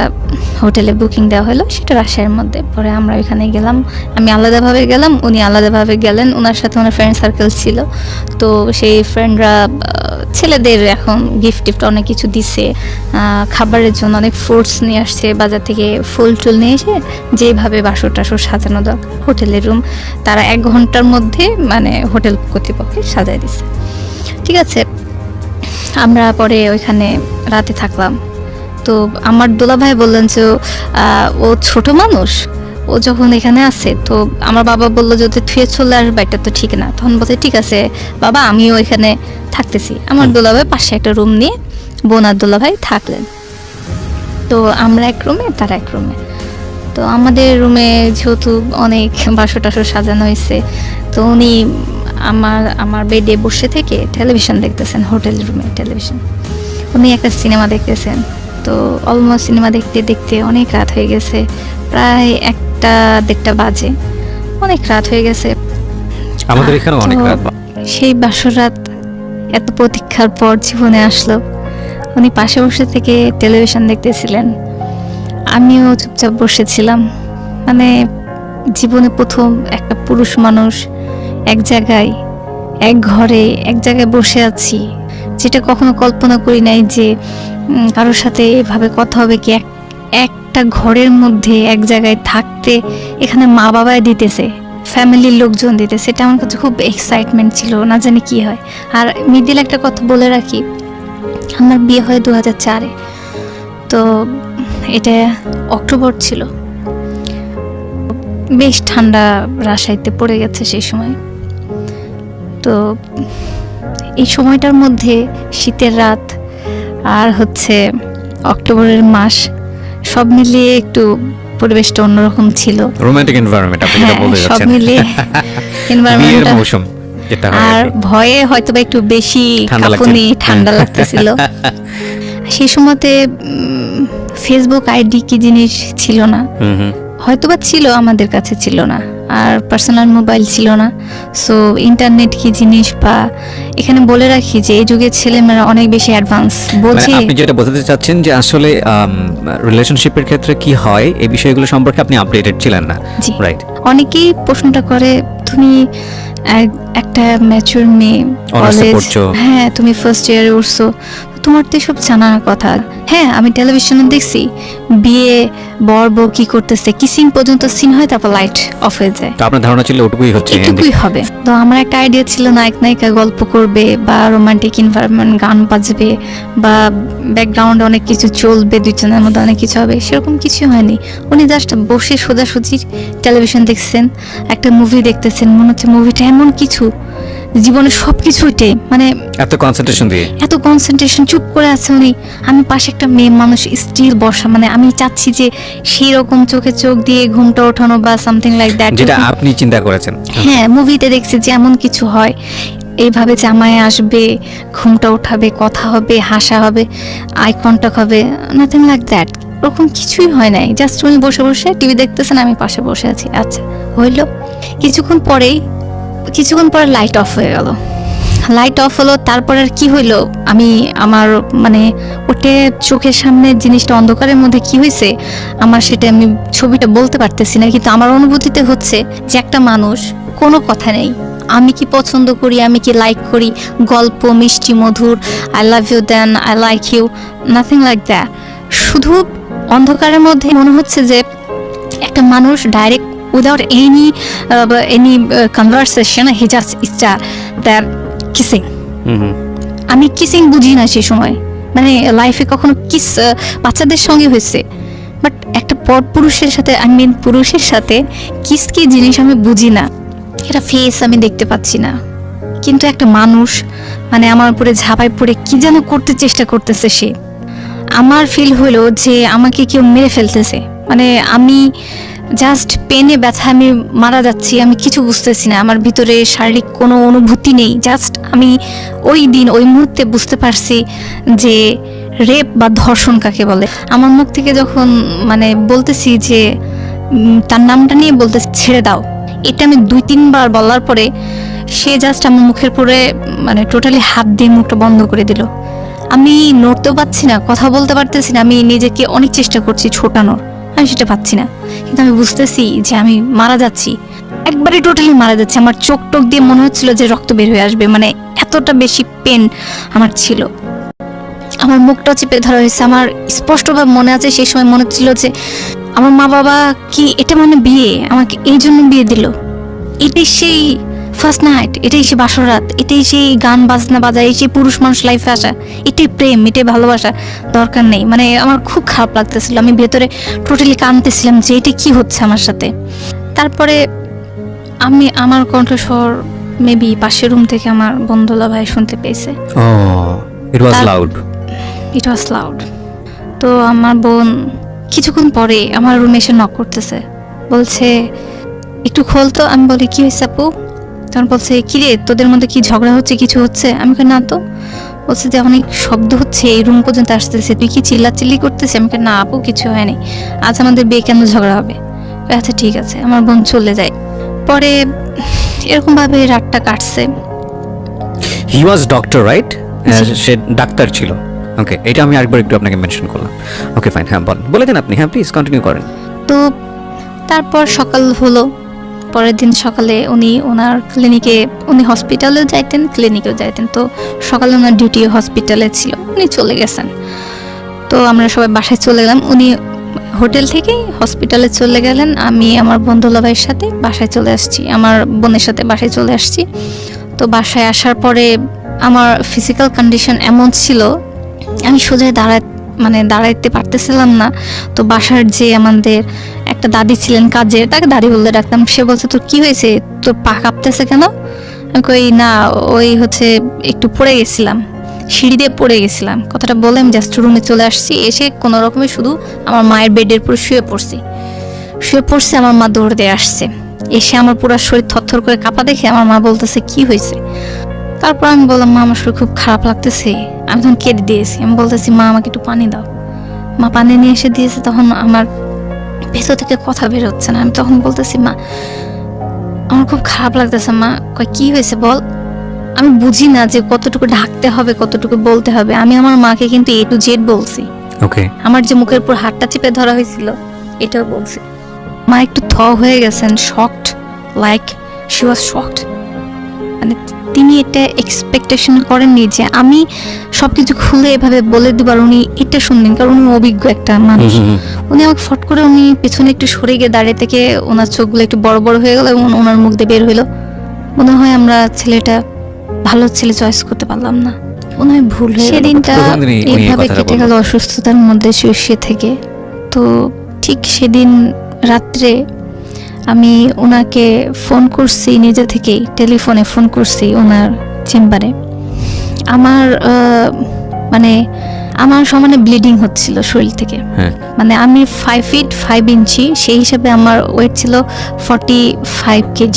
হোটেলে বুকিং দেওয়া হলো, সেটা রাজশাহীর মধ্যে। পরে আমরা ওইখানে গেলাম, আমি আলাদাভাবে গেলাম, উনি আলাদাভাবে গেলেন, ওনার সাথে ওনার ফ্রেন্ড সার্কেল ছিল। তো সেই ফ্রেন্ডরা ছেলেদের এখন গিফট অনেক কিছু দিছে, খাবারের জন্য অনেক ফ্রুটস নিয়ে আসছে বাজার থেকে, ফুল টুল নিয়ে এসে যেভাবে বাসর টাসর সাজানো দাও হোটেলের রুম তারা 1 ঘন্টার মধ্যে মানে হোটেল কর্তৃপক্ষে সাজায় দিছে। ঠিক আছে, আমরা পরে ওইখানে রাতে থাকলাম। তো আমার দোলাভাই বললেন যে ও ছোট মানুষ, ও যখন এখানে আছে, তো আমার বাবা বললো যে ওদের থুয়ে চলে আসবে, এটা তো ঠিক না। তখন বলতে ঠিক আছে বাবা, আমিও এখানে থাকতেছি। আমার দোলাভাই পাশে একটা রুম নিয়ে বোন আর দোলাভাই থাকলেন। তো আমরা এক রুমে, তারা এক রুমে। তো আমাদের রুমে যেহেতু অনেক বাসর টাসর সাজানো হয়েছে, তো উনি আমার বেডে বসে থেকে টেলিভিশন দেখতেছেন, হোটেল রুমে টেলিভিশন। উনি একটা সিনেমা দেখতেছেন। তো অলমোস্ট সিনেমা দেখতে দেখতে অনেক রাত হয়ে গেছে, প্রায় 1-1:30 বাজে, অনেক রাত হয়ে গেছে। আমাদের এখানে অনেক রাত। সেই বাসর রাত এত প্রতীক্ষার পর জীবনে আসলো। উনি পাশে বসে থেকে টেলিভিশন দেখতেছিলেন, আমিও চুপচাপ বসেছিলাম। মানে জীবনে প্রথম একটা পুরুষ মানুষ এক জায়গায়, এক ঘরে, এক জায়গায় বসে আছি, যেটা কখনো কল্পনা করি নাই যে কারোর সাথে এভাবে কথা হবে। কি একটা ঘরের মধ্যে এক জায়গায় থাকতে, এখানে মা বাবাই দিতেছে, ফ্যামিলির লোকজন দিতেছে, এটা আমার কাছে খুব এক্সাইটমেন্ট ছিল, না জানি কি হয়। আর মিডিল একটা কথা বলে রাখি, আমার বিয়ে হয় 2004-এ। তো এটা অক্টোবর ছিল, বেশ ঠান্ডা রাজশাহীতে পড়ে গেছে সেই সময়। তো এই সময়টার মধ্যে শীতের রাত আর হচ্ছে অক্টোবরের মাস, সব মিলিয়ে একটু পরিবেশটা অন্যরকম ছিল। রোমান্টিক এনভায়রনমেন্ট আপনি যেটা বলতে যাচ্ছেন, সব মিলিয়ে এনভায়রনমেন্টটা, মৌসুম যেটা হয় আর ভয়ে হয়তোবা একটু বেশি কাঁপুনি, ঠান্ডা লাগতেছিল। সেই সময়তে ফেসবুক আইডি কি জিনিস ছিল না, হয়তোবা ছিল, আমাদের কাছে ছিল না, আর পার্সোনাল মোবাইল ছিল না। সো ইন্টারনেট কি জিনিস, বা এখানে বলে রাখি যে এই যুগের ছেলেমেয়েরা অনেক বেশি অ্যাডভান্স বোঝে। আপনি যেটা বোঝাতে চাচ্ছেন যে আসলে রিলেশনশিপের ক্ষেত্রে কি হয় এই বিষয়গুলো সম্পর্কে আপনি আপডেটেড ছিলেন না, রাইট? অনেকেই প্রশ্নটা করে, তুমি একটা ম্যাচিউর মেয়ে, হ্যাঁ তুমি ফার্স্ট ইয়ারে উঠছো, তোমার তো সব জানার কথা। হ্যাঁ, আমি টেলিভিশনে দেখছি বিয়ে বর বউ কি করতেছে, কিসিং পর্যন্ত সিন হয়, তারপর লাইট অফ হয়ে যায়। তো আপনার ধারণা ছিল ওটুকুই হচ্ছে, এটুকুই হবে। তো আমার একটা আইডিয়া ছিল নায়ক নায়িকা গল্প করবে, বা রোমান্টিক এনভায়রনমেন্ট, গান বাজবে, বা ব্যাকগ্রাউন্ডে অনেক কিছু চলবে, দুজনের মধ্যে অনেক কিছু হবে, সেরকম কিছু হয়নি। উনি জাস্ট বসে সোজাসুজি টেলিভিশন দেখছেন, একটা মুভি দেখতেছেন, মনে হচ্ছে মুভিটা এমন কিছু জীবনে সবকিছুইটাই, মানে এত কনসেন্ট্রেশন চুপ করে আছে উনি। আমি পাশে একটা মেয়ে মানুষ স্টিল বসা, মানে আমি চাচ্ছি যে সেই রকম চোখে চোখ দিয়ে ঘুমটা ওঠানো বা সামথিং লাইক দ্যাট, যেটা আপনি চিন্তা করেছেন। হ্যাঁ, মুভিতে দেখছি যে এমন কিছু হয়, এইভাবে জামাই আসবে, ঘুমটা উঠাবে, কথা হবে, হাসা হবে, আই কন্টাক্ট হবে, নাথিং লাইক দ্যাট। ওরকম কিছুই হয় নাই। জাস্ট উনি বসে বসে টিভি দেখতেছেন, আমি পাশে বসে আছি। আচ্ছা হইলো, কিছুক্ষণ পরে লাইট অফ হয়ে গেল। লাইট অফ হলো, তারপর আর কি হইলো, আমি আমার মানে ওটে চোখের সামনে জিনিসটা অন্ধকারের মধ্যে কি হয়েছে আমার, সেটা আমি ছবিটা বলতে পারতেছি না, কিন্তু আমার অনুভূতিতে হচ্ছে যে একটা মানুষ, কোনো কথা নেই, আমি কি পছন্দ করি, আমি কি লাইক করি, গল্প মিষ্টি মধুর, I love you then I like you, nothing like that. শুধু অন্ধকারের মধ্যে মনে হচ্ছে যে একটা মানুষ direct without any conversation he just start that kissing. আমি কিসিং বুঝি না সেই সময়, মানে লাইফে কখনো কিস বাচ্চাদের সঙ্গে হয়েছে, বাট একটা পুরুষের সাথে, পুরুষের সাথে কিস কি জিনিস আমি বুঝি না, এটা ফেস আমি দেখতে পাচ্ছি না, কিন্তু একটা মানুষ মানে আমার উপরে ঝাঁপাই পড়ে কি যেন করতে চেষ্টা করতেছে সে। আমার ফিল হলো যে আমাকে কেউ মেরে ফেলতেছে, মানে আমি জাস্ট পেনে ব্যথা, আমি মারা যাচ্ছি, আমি কিছু বুঝতেছি না, আমার ভিতরে শারীরিক কোনো অনুভূতি নেই। জাস্ট আমি ওই দিন ওই মুহূর্তে বুঝতে পারছি যে রেপ বা ধর্ষণ কাকে বলে। আমার মুখ থেকে যখন মানে বলতেছি যে তার নামটা নিয়ে বলতে ছেড়ে দাও, এটা আমি 2-3 বার বলার পরে সে জাস্ট আমার মুখের পরে মানে টোটালি হাত দিয়ে মুখটা বন্ধ করে দিল। আমি নড়তেও পারছি না, কথা বলতে পারতেছি না, আমি নিজেকে অনেক চেষ্টা করছি ছোটানোর, আমি সেটা পাচ্ছি না। কিন্তু আমি বুঝতেছি যে আমি মারা যাচ্ছি, একবারে টোটালি মারা যাচ্ছি। আমার চোখ টোক দিয়ে মনে হচ্ছিল যে রক্ত বের হয়ে আসবে, মানে এতটা বেশি পেন আমার ছিল। আমার মুখটাও চেপে ধরা হয়েছে। আমার স্পষ্টভাবে মনে আছে সেই সময় মনে হচ্ছিল যে আমার মা বাবা কি এটা মানে বিয়ে, আমাকে এই জন্য বিয়ে দিল, এটাই সেই ফার্স্ট নাইট, এটাই সেই বাসরাত, এটাই সেই গান বাজনা বাজায়, সেই পুরুষ মানুষ লাইফে আসা, এটাই প্রেম, এটাই ভালোবাসা, দরকার নেই। মানে আমার খুব খারাপ লাগতেছিল, আমি ভেতরে টোটালি কাঁদতেছিলাম যে এটা কি হচ্ছে আমার সাথে। তারপরে আমার কণ্ঠস্বর মেবি পাশের রুম থেকে আমার বন্ধুলা ভাই শুনতে পেয়েছে। ইট ওয়াজ লাউড। ইট ওয়াজ লাউড। তো আমার বোন কিছুক্ষণ পরে আমার রুমে এসে নক করতেছে, বলছে একটু খোল তো। আমি বলি কি হয়েছে আপু? তখন বলছে কি রে, তোদের মধ্যে কি ঝগড়া হচ্ছে, কিছু হচ্ছে? আমি বলি না তো। বলছে যে অনেক শব্দ হচ্ছে, এই রুম পর্যন্ত আসতেছে, তুই কি চিল্লাচিল্লি করতেছিস? আমি বলি না আপু, কিছু হয়নি, আজ আমাদের বিয়ে কেন ঝগড়া হবে? আচ্ছা ঠিক আছে। আমার বোন চলে যায়। পরে এরকম ভাবে রাতটা কাটছে। হি ওয়াজ ডক্টর, রাইট? সে ডাক্তার ছিল। ওকে, এটা আমি আরেকবার একটু আপনাকে মেনশন করলাম। ওকে ফাইন, হ্যাঁ বলে দেন আপনি, হ্যাঁ প্লিজ কন্টিনিউ করেন। তো তারপর সকাল হলো, পরের দিন সকালে ওনার ক্লিনিকে, উনি হসপিটালেও যাইতেন ক্লিনিকেও যাইতেন, তো সকালে ওনার ডিউটি হসপিটালে ছিল, উনি চলে গেছেন। তো আমরা সবাই বাসায় চলে গেলাম, উনি হোটেল থেকেই হসপিটালে চলে গেলেন, আমি আমার বন্ধুলা ভাইয়ের সাথে বাসায় চলে আসছি, আমার বোনের সাথে বাসায় চলে আসছি। তো বাসায় আসার পরে আমার ফিজিক্যাল কন্ডিশন এমন ছিল, আমি সোজা দাঁড়াইতে পারতেছিলাম না। তো বাসার যে আমাদের একটা দাদি ছিলেন কাজের, তাকে দাদি বলতে ডাকতাম, সে বলছে তোর কি হয়েছে, তোর পা কাঁপতেছে কেন? আমি কই না, ওই হচ্ছে একটু পড়ে গেছিলাম, সিঁড়ি দিয়ে পড়ে গেছিলাম। কথাটা বলে আমি জাস্ট রুমে চলে আসছি, এসে কোনো রকমে শুধু আমার মায়ের বেডের উপর শুয়ে পড়ছি। আমার মা দৌড় দিয়ে আসছে, এসে আমার পুরো শরীর থরথর করে কাঁপা দেখে আমার মা বলতেছে কি হয়েছে? তারপর আমি বললাম মা আমার শরীর খুব খারাপ লাগতেছে। আমি তখন কেঁদে দিয়েছি, আমি বলতেছি মা আমাকে একটু পানি দাও। মা পানি নিয়ে এসে দিয়েছে, তখন আমার ভেতর থেকে কথা বের হচ্ছে না। আমি তখন বলতেছি মা আমার খুব খারাপ লাগতেছে। মা কয় কি হয়েছে বল। আমি বুঝি না যে কতটুকু ঢাকতে হবে, কতটুকু বলতে হবে। আমি আমার মাকে কিন্তু A to Z বলছি। ওকে, আমার যে মুখের উপর হাতটা চেপে ধরা হয়েছিল এটাও বলছি। মা একটু হয়ে গেছেন, shocked, like she was shocked. মানে তিনি এটা এক্সপেকটেশন করেননি যে আমি সবকিছু খুলে এভাবে বলে দিবার, উনি এটা শুনলেন, কারণ উনি অভিজ্ঞ একটা মানুষ। উনি আমাকে ফট করে উনি পেছনে একটু সরে গিয়ে দাঁড়িয়ে থেকে ওনার চোখগুলো একটু বড় বড় হয়ে গেল এবং ওনার মুখ দিয়ে বের হইলো, মনে হয় আমরা ছেলেটা ভালো ছেলে চয়েস করতে পারলাম না, মনে হয় ভুল হয়ে গেল। সেদিনটা এইভাবে কেটে গেল অসুস্থতার মধ্যে শুয়ে থেকে। তো ঠিক সেদিন রাত্রে আমি ওনাকে ফোন করছি, নিজে থেকেই টেলিফোনে ফোন করছি ওনার চেম্বারে। আমার সমানে ব্লিডিং হচ্ছিল শরীর থেকে। মানে আমি 5 feet 5 inches, সেই হিসাবে আমার ওয়েট ছিল 45 kg।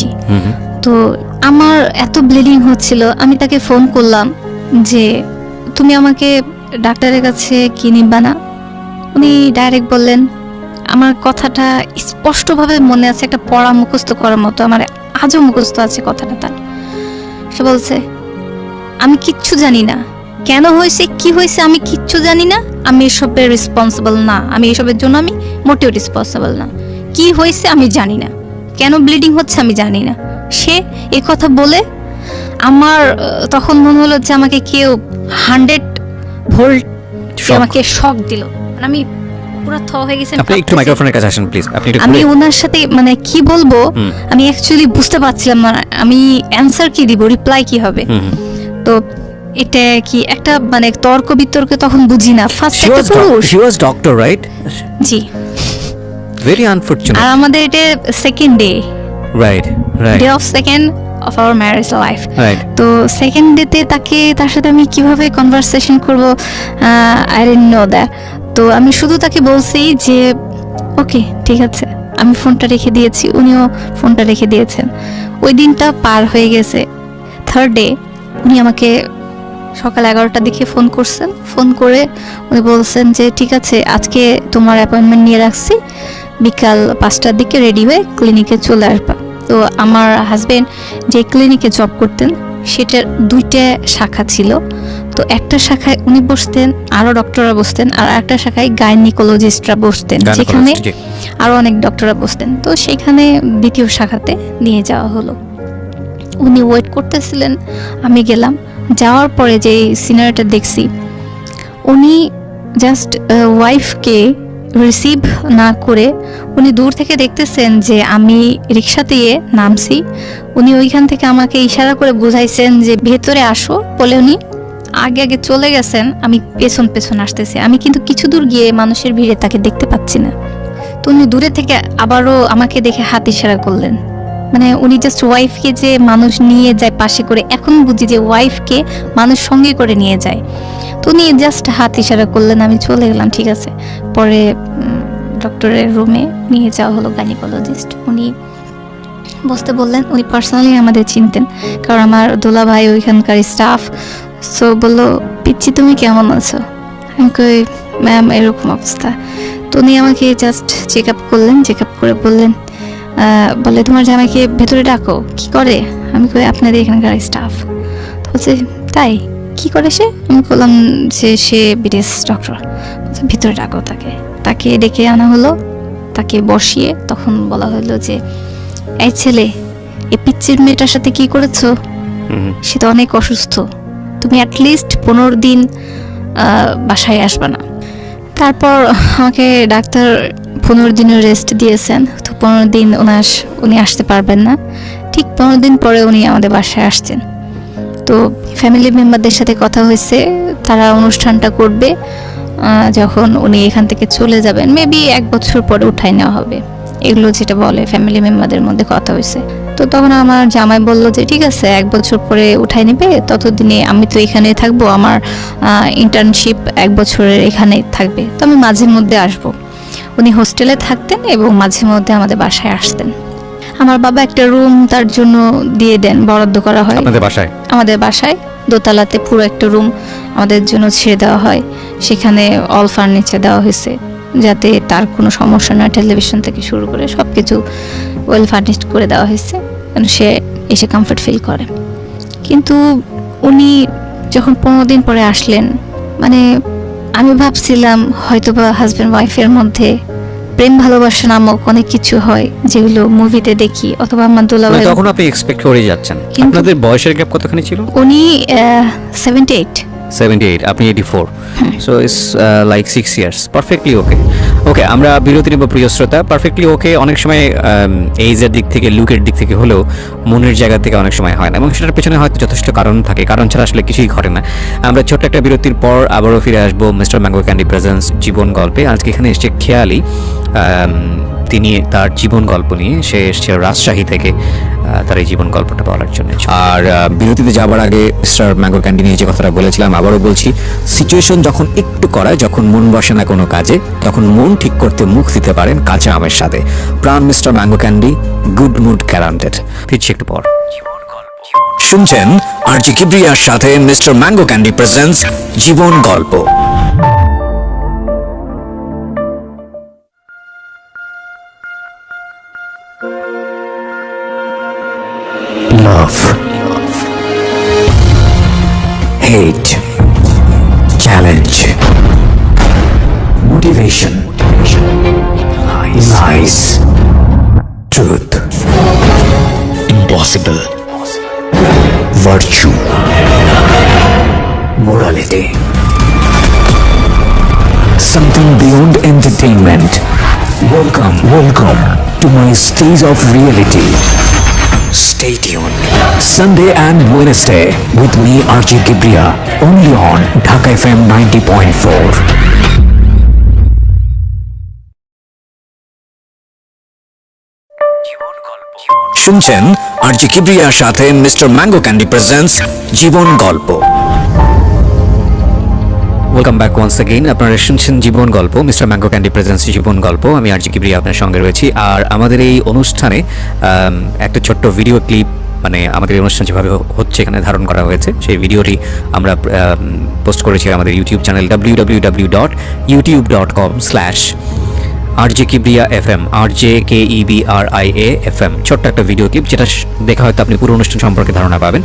তো আমার এত ব্লিডিং হচ্ছিল, আমি তাকে ফোন করলাম যে তুমি আমাকে ডাক্তারের কাছে কি নিবা না? উনি ডাইরেক্ট বললেন, আমার কথাটা স্পষ্টভাবে মনে আছে, একটা পড়া মুখস্থ করার মতো, আমার আজও মুখস্থ আছে কথাটা তার। সে বলছে আমি কিচ্ছু জানি না, কেন হয়েছে কি হয়েছে আমি কিচ্ছু জানি না, আমি এসবের রেসপন্সিবল না, আমি এসবের জন্য আমি মোটেও রেসপন্সিবল না, কি হয়েছে আমি জানি না, কেন ব্লিডিং হচ্ছে আমি জানি না। সে এই কথা বলে আমার তখন মনে হলো যে আমাকে কেউ 100 ভোল্ট আমাকে শক দিল। আমি পুরো হয়ে গেছে। আপনি একটু মাইক্রোফোনের কাছে আসেন প্লিজ। আমি ওনার সাথে মানে কি বলবো আমি অ্যাকচুয়ালি বুঝতে পারছিলাম না, আমি অ্যানসার কি দিব, রিপ্লাই কি হবে। তো এটা কি একটা মানে তর্ক বিতর্ক তখন বুঝি না। ফার্স্ট একটা পুরুষ, she was doctor, right? G, very unfortunate. আর আমাদের এটা second day, right day of second of our marriage life. right. তো সেকেন্ড ডেতে তার সাথে আমি কিভাবে কনভারসেশন করব, আই ডিডন্ট নো দ্যাট। তো আমি শুধু তাকে বলছি যে ওকে ঠিক আছে, আমি ফোনটা রেখে দিয়েছি, উনিও ফোনটা রেখে দিয়েছেন। ওই দিনটা পার হয়ে গেছে। থার্ড ডে উনি আমাকে সকাল 11টার দিকে ফোন করছেন। ফোন করে উনি বলছেন যে ঠিক আছে আজকে তোমার অ্যাপয়েন্টমেন্ট নিয়ে রাখছি, বিকাল 5টার দিকে রেডি হয়ে ক্লিনিকে চলে আসবা। তো আমার হাজবেন্ড যে ক্লিনিকে জব করতেন সেটার 2টা শাখা ছিল। তো তো একটা শাখায় উনি বসতেন, আরো ডক্টররা বসতেন, আর একটা শাখায় গাইনিকোলজিস্টরা বসতেন, যেখানে আরো অনেক ডক্টররা বসতেন। তো সেখানে দ্বিতীয় শাখাতে নিয়ে যাওয়া হলো। উনি ওয়েট করতেছিলেন, আমি গেলাম। যাওয়ার পরে যে সিনারিটা দেখছি, উনি জাস্ট ওয়াইফকে রিসিভ না করে উনি দূর থেকে দেখতেছেন যে আমি রিক্সা দিয়ে নামছি। উনি ওইখান থেকে আমাকে ইশারা করে বুঝাইছেন যে ভেতরে আসো বলে উনি আগে আগে চলে গেছেন, আমি পেছন পেছন আসতেছি। আমি কিন্তু কিছু দূর গিয়ে মানুষের ভিড়ে তাকে দেখতে পাচ্ছি না। তো উনি দূরে থেকে আবারও আমাকে দেখে হাত ইশারা করলেন, মানে উনি জাস্ট ওয়াইফকে যে মানুষ নিয়ে যায় পাশে করে, এখন বুঝি যে ওয়াইফকে মানুষ সঙ্গে করে নিয়ে যায়। তো উনি জাস্ট হাত ইশারা করলেন, আমি চলে গেলাম, ঠিক আছে। পরে ডক্টরের রুমে নিয়ে যাওয়া হলো গাইনিকোলজিস্ট। উনি বসতে বললেন। উনি পার্সোনালি আমাদের চিনতেন, কারণ আমার দোলা ভাই ওইখানকার স্টাফ। সো বললো, পিচ্ছি তুমি কেমন আছো? আমি কই, ম্যাম এরকম অবস্থা। তো উনি আমাকে জাস্ট চেক আপ করলেন, চেক আপ করে বললেন, বলে তোমার জামাইকে ভেতরে ডাকো। কি করে? আমি কই, আপনাদের এখানকার স্টাফ। তো বলছে, তাই? কি করে সে? আমি বললাম যে সে বিদেশ ডক্টর। ভিতরে ডাকো তাকে। তাকে ডেকে আনা হলো, তাকে বসিয়ে তখন বলা হলো যে, এই ছেলে, এই পিচ্চির মেয়েটার সাথে কি করেছো? সে তো অনেক অসুস্থ, তুমি অ্যাটলিস্ট 15 দিন বাসায় আসবে না। তারপর আমাকে ডাক্তার 15 দিনের রেস্ট দিয়েছেন। তো 15 দিন উনি আসতে পারবেন না। ঠিক 15 দিন পরে উনি আমাদের বাসায় আসছেন। তো ফ্যামিলি মেম্বারদের সাথে কথা হয়েছে, তারা অনুষ্ঠানটা করবে যখন উনি এখান থেকে চলে যাবেন, মেবি 1 বছর পরে উঠাই নেওয়া হবে, এগুলো যেটা বলে ফ্যামিলি মেম্বারদের মধ্যে কথা হয়েছে। তো তখন আমার জামাই বলল যে ঠিক আছে, 1 বছর পরে উঠাই নেবে, ততদিনে আমি তো এখানে থাকবো, আমার ইন্টার্নশিপ 1 বছরের এখানেই থাকবে, তো আমি মাঝে মধ্যে আসব। উনি হোস্টেলে থাকতেন এবং মাঝে মধ্যে আমাদের বাসায় আসতেন। আমার বাবা একটা রুম তার জন্য দিয়ে দেন, বরাদ্দ করা হয় আমাদের বাসায় দোতলাতে পুরো একটা রুম আমাদের জন্য ছেড়ে দেওয়া হয়। সেখানে অল ফার্নিচার দেওয়া হয়েছে যাতে তার কোনো সমস্যা না, টেলিভিশন থেকে শুরু করে সব কিছু ওয়েল ফার্নিশড করে দেওয়া হয়েছে, কারণ সে এসে কমফর্ট ফিল করে। কিন্তু উনি যখন 15 দিন পরে আসলেন, মানে আমি ভাবছিলাম হয়তোবা হাজব্যান্ড ওয়াইফের মধ্যে প্রেম ভালোবাসা নামক অনেক কিছু হয় যেগুলো মুভিতে দেখি, অথবা আমার দুলাভাই। তখন আপনি এক্সপেক্ট করে যাচ্ছেন। আপনাদের বয়সের গ্যাপ কতখানি ছিল? উনি 78, আপনি 84, so it's like 6 years. Perfectly okay. আমরা বিরতি নেব প্রিয় শ্রোতা। পারফেক্টলি ওকে অনেক সময় এইজের দিক থেকে, লুকের দিক থেকে হলেও মনের জায়গা থেকে অনেক সময় হয় না, এবং সেটার পেছনে হয়তো যথেষ্ট কারণ থাকে, কারণ ছাড়া আসলে কিছুই ঘটে না। আমরা ছোট্ট একটা বিরতির পর আবারও ফিরে আসবো মিস্টার ম্যাঙ্গো ক্যান্ডি প্রেজেন্স জীবন গল্পে। আজকে এখানে এসছে খেয়ালি, তিনি তার জীবন গল্প নিয়ে, সে এসছে রাজশাহী থেকে তার এই জীবন গল্পটা বলার জন্য। আর বিরতিতে যাবার আগে মিস্টার ম্যাঙ্গো ক্যান্ডি নিয়ে যে কথাটা বলেছিলাম আবারও বলছি, সিচুয়েশন যখন একটু করায়, যখন মন বসে না কোনো কাজে, তখন মন ঠিক করতে মুখ দিতে পারেন কাঁচা আমের সাথে। Pran mister mango candy, good mood guaranteed. ফিরছি একটু পর। শুনছেন আরজি কিবরিয়ার সাথে মিস্টার ম্যাঙ্গো ক্যান্ডি প্রেজেন্টস জীবন গল্প। Love, hate, challenge, motivation, lies, truth, impossible, virtue, morality, something beyond entertainment. Welcome to my stage of reality. Stay tuned. Sunday and Wednesday with me RJ Kibriya, only on Dhaka FM 90.4. শুনছেন RJ কিবরিয়ার সাথে mister mango candy presents জীবন গল্প। Welcome back once again. আপনারা শুনছেন জীবন গল্প, mister mango candy presents জীবন গল্প। আমি আরজি কিবরিয়া আপনার সঙ্গে রয়েছি। আর আমাদের এই অনুষ্ঠানে একটা ছোট্ট ভিডিও ক্লিপ, মানে আমাদের এই অনুষ্ঠান যেভাবে হচ্ছে এখানে ধারণ করা হয়েছে, সেই ভিডিওটি আমরা পোস্ট করেছি আমাদের YouTube channel www.youtube.com/RJ Kibriya FM, RJKEBRIA FM। ছোট্ট একটা ভিডিও ক্লিপ, যেটা দেখা হয়তো আপনি পুরো অনুষ্ঠান সম্পর্কে ধারণা পাবেন।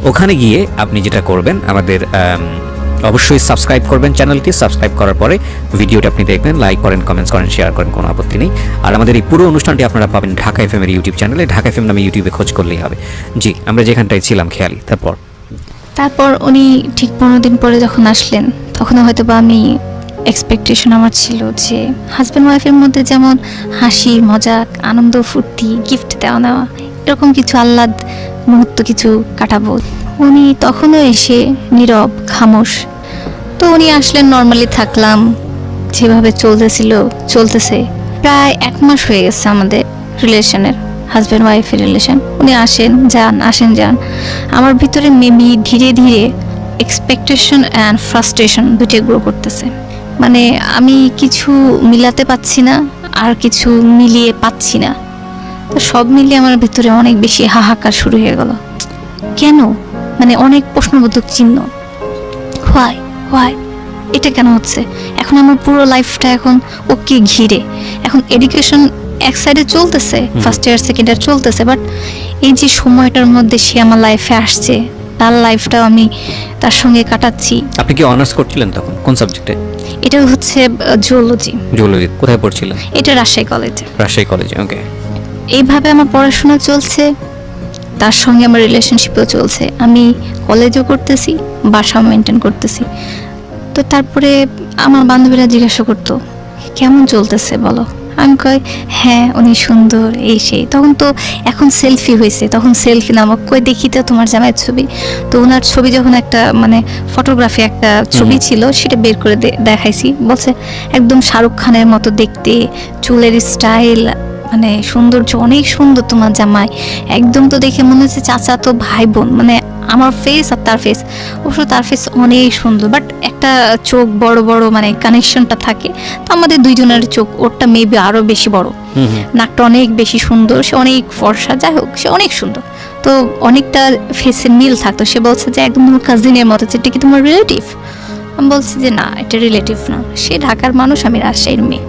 ওখানে গিয়ে আপনি যেটা করবেন, আমাদের অবশ্যই সাবস্ক্রাইব করবেন চ্যানেলটি। সাবস্ক্রাইব করার পরে ভিডিওটা আপনি দেখবেন, লাইক করেন, কমেন্টস করেন, শেয়ার করেন, কোনো আপত্তি নেই। আর আমাদের এই পুরো অনুষ্ঠানটি আপনারা পাবেন ঢাকা এফএম এর ইউটিউব চ্যানেলে, ঢাকা এফএম নামে ইউটিউবে খোঁজ করলেই হবে। জি, আমরা যেখানটায় ছিলাম খেয়ালি। তারপর উনি ঠিক 15 দিন পরে যখন আসলেন, তখন হয়তো বা আমি এক্সপেকটেশন আমার ছিল যে হাজব্যান্ড ওয়াইফের মধ্যে যেমন হাসি মজাক আনন্দ ফুর্তি গিফট দেওয়া নেওয়া এরকম কিছু আহ্লাদ মুহূর্ত কিছু কাটাবো। উনি তখনও এসে নীরব খামোশ। তো উনি আসলেন, নর্মালি থাকলাম, যেভাবে চলতেছে। প্রায় 1 মাস হয়ে গেছে আমাদের রিলেশনের, হাজব্যান্ড ওয়াইফের রিলেশন। উনি আসেন যান। আমার ভিতরে মেবি ধীরে ধীরে এক্সপেকটেশন অ্যান্ড ফ্রাস্ট্রেশন দুটোই গ্রো করতেছে। মানে আমি কিছু মিলাতে পাচ্ছি না, আর কিছু মিলিয়ে পাচ্ছি না। তো সব মিলিয়ে আমার ভিতরে অনেক বেশি হাহাকার শুরু হয়ে গেল। কেন, মানে অনেক প্রশ্নবোধক চিহ্ন। হোয়াই এটা কেন হচ্ছে? এখন আমার পুরো লাইফটা এখন ওকে ঘিরে। এখন এডুকেশন এক সাইডে চলতেছে, ফার্স্ট ইয়ার সেকেন্ড ইয়ার চলতেছে, বাট এই যে সময়টার মধ্যে সে আমার লাইফে আসছে, তার লাইফটাও আমি তার সঙ্গে কাটাচ্ছি। আপনি কি অনার্স করছিলেন তখন? কোন সাবজেক্টে? এটা হচ্ছে জুওলজি। কোথায় পড়ছিলেন? এটা রাজশাহী কলেজে। ওকে। এইভাবে আমার পড়াশোনা চলছে, তার সঙ্গে আমার রিলেশনশিপও চলছে। আমি কলেজও করতেছি, বাসাও মেনটেন করতেছি। তো তারপরে আমার বান্ধবীরা জিজ্ঞাসা করতো কেমন চলতেছে বলো। আমি কই হ্যাঁ উনি সুন্দর এই সেই। তখন তো এখন সেলফি হয়েছে, তখন সেলফি নামক কই দেখি তো তোমার জামাইয়ের ছবি। তো ওনার ছবি যখন একটা মানে ফটোগ্রাফি একটা ছবি ছিল, সেটা বের করে দেখাইছি। বলছে একদম শাহরুখ খানের মতো দেখতে, চুলের স্টাইল মানে সৌন্দর্য অনেক সুন্দর তোমার জামাই। একদম তো দেখে মনে হচ্ছে চাচা তো ভাই বোন, মানে আমার ফেস আর তার ফেস, অবশ্য তার ফেস অনেক সুন্দর, বাট একটা চোখ বড় বড় মানে কানেকশনটা থাকে। তো আমাদের দুইজনের চোখ, ওরটা মেবি আরো বেশি বড়, নাকটা অনেক বেশি সুন্দর, সে অনেক ফর্সা, যাই হোক সে অনেক সুন্দর। তো অনেকটা ফেসের মিল থাকতো। সে বলছে যে একদম তোমার কাজিনের মতো, এটা কি তোমার রিলেটিভ? আমি বলছি যে না, এটা রিলেটিভ না, সে ঢাকার মানুষ, আমি রাজশাহীর মেয়ে।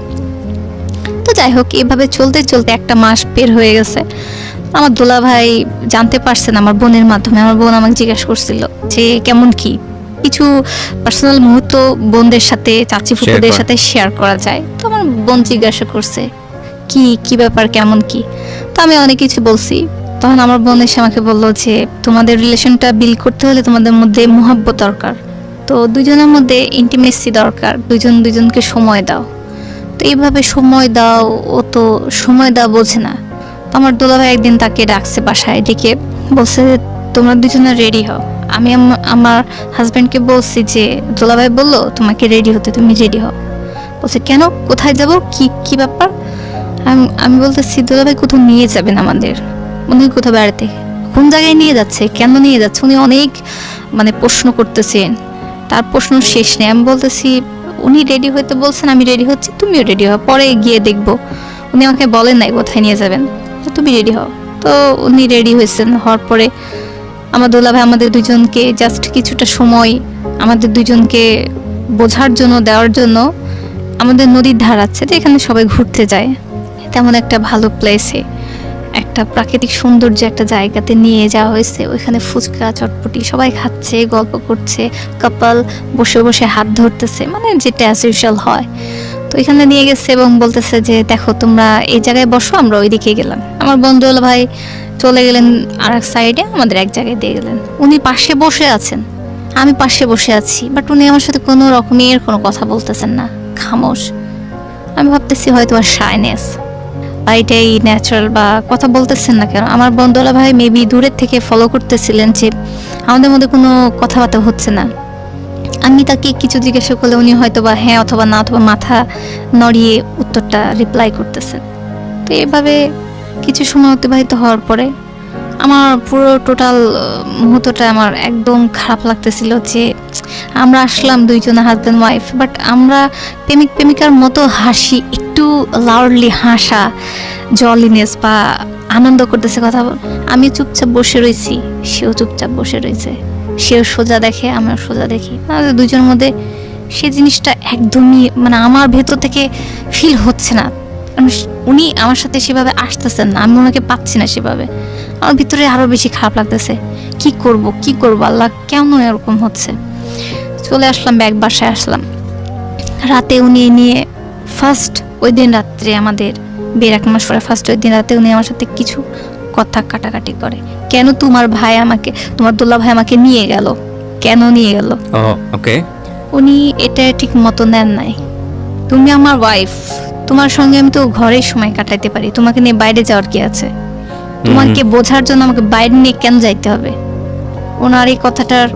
তো যাই হোক, এভাবে চলতে 1 মাস বের হয়ে গেছে। আমার দোলা ভাই জানতে পারছেন আমার বোনের মাধ্যমে। আমার বোন আমাকে জিজ্ঞাসা করছিল যে কেমন কি, কিছু পার্সোনাল মুহূর্ত বোনদের সাথে, চাচি ফুপুদের সাথে শেয়ার করা যায়। তো আমার বোন জিজ্ঞাসা করছে কি ব্যাপার, কেমন কি। তো আমি অনেক কিছু বলছি। তখন আমার বোন এসে আমাকে বললো যে তোমাদের রিলেশনটা বিল্ড করতে হলে তোমাদের মধ্যে মোহাব্বত দরকার, তো দুজনের মধ্যে ইন্টিমেসি দরকার, দুজনকে সময় দাও। তো এইভাবে সময় দাও, ও তো সময় দাও বোঝে না। তো আমার দুলাভাই একদিন তাকে ডাকছে বাসায়, ডেকে বলছে তোমরা দুজনে রেডি হও। আমি আমার হাজব্যান্ডকে বলছি যে দুলাভাই বললো তোমাকে রেডি হতে, তুমি রেডি হও। বলছে কেন, কোথায় যাব, কি ব্যাপার? আমি বলতেছি দুলাভাই কোথাও নিয়ে যাবেন আমাদের, উনি কোথাও বেড়াতে। কোন জায়গায় নিয়ে যাচ্ছে, কেন নিয়ে যাচ্ছে? উনি অনেক মানে প্রশ্ন করতেছেন, তার প্রশ্ন শেষ নেই। আমি বলতেছি উনি রেডি হইতে বলছেন, আমি রেডি হচ্ছি, তুমিও রেডি হও, পরে গিয়ে দেখবো। উনি আমাকে বলেন নাই কোথায় নিয়ে যাবেন, তুমি রেডি হও। তো উনি রেডি হয়েছেন। হওয়ার পরে আমার দুলাভাই আমাদের দুজনকে জাস্ট কিছুটা সময় আমাদের দুজনকে বোঝার জন্য, দেওয়ার জন্য, আমাদের নদীর ধার আছে যেখানে সবাই ঘুরতে যায়, তেমন একটা ভালো প্লেসে, একটা প্রাকৃতিক সৌন্দর্য একটা জায়গাতে নিয়ে যাওয়া হয়েছে। ওইখানে ফুচকা চটপটি সবাই খাচ্ছে, গল্প করছে, কাপল বসে বসে হাত ধরতেছে, মানে যেটা অ্যাজ ইউজুয়াল হয়। তো এখানে নিয়ে গেছে এবং বলতেছে যে দেখো তোমরা এই জায়গায় বসো, আমরা ওইদিকে গেলাম। আমার বন্ধু ভাই চলে গেলেন আর এক সাইডে, আমাদের এক জায়গায় দিয়ে গেলেন। উনি পাশে বসে আছেন, আমি পাশে বসে আছি, বাট উনি আমার সাথে কোনো রকমের কোনো কথা বলতেছেন না, খামোশ। আমি ভাবতেছি হয়তো আর শাইনেস বা এটাই ন্যাচারাল, বা কথা বলতেছেন না কেন। আমার বন্ধু ভাই মেবি দূরের থেকে ফলো করতেছিলেন যে আমাদের মধ্যে কোনো কথাবার্তা হচ্ছে না। আমি তাকে কিছু জিজ্ঞাসা করলে উনি হয়তো বা হ্যাঁ অথবা না অথবা মাথা নড়িয়ে উত্তরটা রিপ্লাই করতেছেন। তো এভাবে কিছু সময় অতিবাহিত হওয়ার পরে আমার পুরো টোটাল মুহূর্তটা আমার একদম খারাপ লাগতেছিল যে আমরা আসলাম দুইজনে হাজব্যান্ড ওয়াইফ, বাট আমরা প্রেমিকার মতো হাসি, একটু লাউডলি হাসা, জলিনেস বা আনন্দ করতেছে কথা। আমি চুপচাপ বসে রয়েছি, সেও চুপচাপ বসে রয়েছে, সেও সোজা দেখে, আমিও সোজা দেখি। আমাদের দুজনের মধ্যে সে জিনিসটা একদমই মানে আমার ভেতর থেকে ফিল হচ্ছে না। উনি আমার সাথে সেভাবে আসতেছেন না, আমি ওনাকে পাচ্ছি না সেভাবে। আমার ভিতরে আরো বেশি খারাপ লাগতেছে। কি করব আল্লাহ, কেন এরকম হচ্ছে? চলে আসলাম, ব্যাগ বাসায় আসলাম। রাতে উনি নিয়ে ফার্স্ট ওই দিন রাত্রে, আমাদের বিয়ের 1 মাস পরে ফার্স্ট ওই দিন রাতে উনি আমার সাথে কিছু কথা কাটাকাটি করে। কেন তোমার ভাই আমাকে, তোমার দোলা ভাই আমাকে নিয়ে গেল, কেন নিয়ে গেল? ওকে। উনি এটা ঠিক মতো নেন নাই। তুমি আমার ওয়াইফ, তোমার সঙ্গে আমি তো ঘরেই সময় কাটাইতে পারি, তোমাকে নিয়ে বাইরে যাওয়ার কি আছে? তোমাকে বোঝার জন্য আমাকে বাইরে নিয়ে কেন যাইতে হবে? ওনার এই কথাটার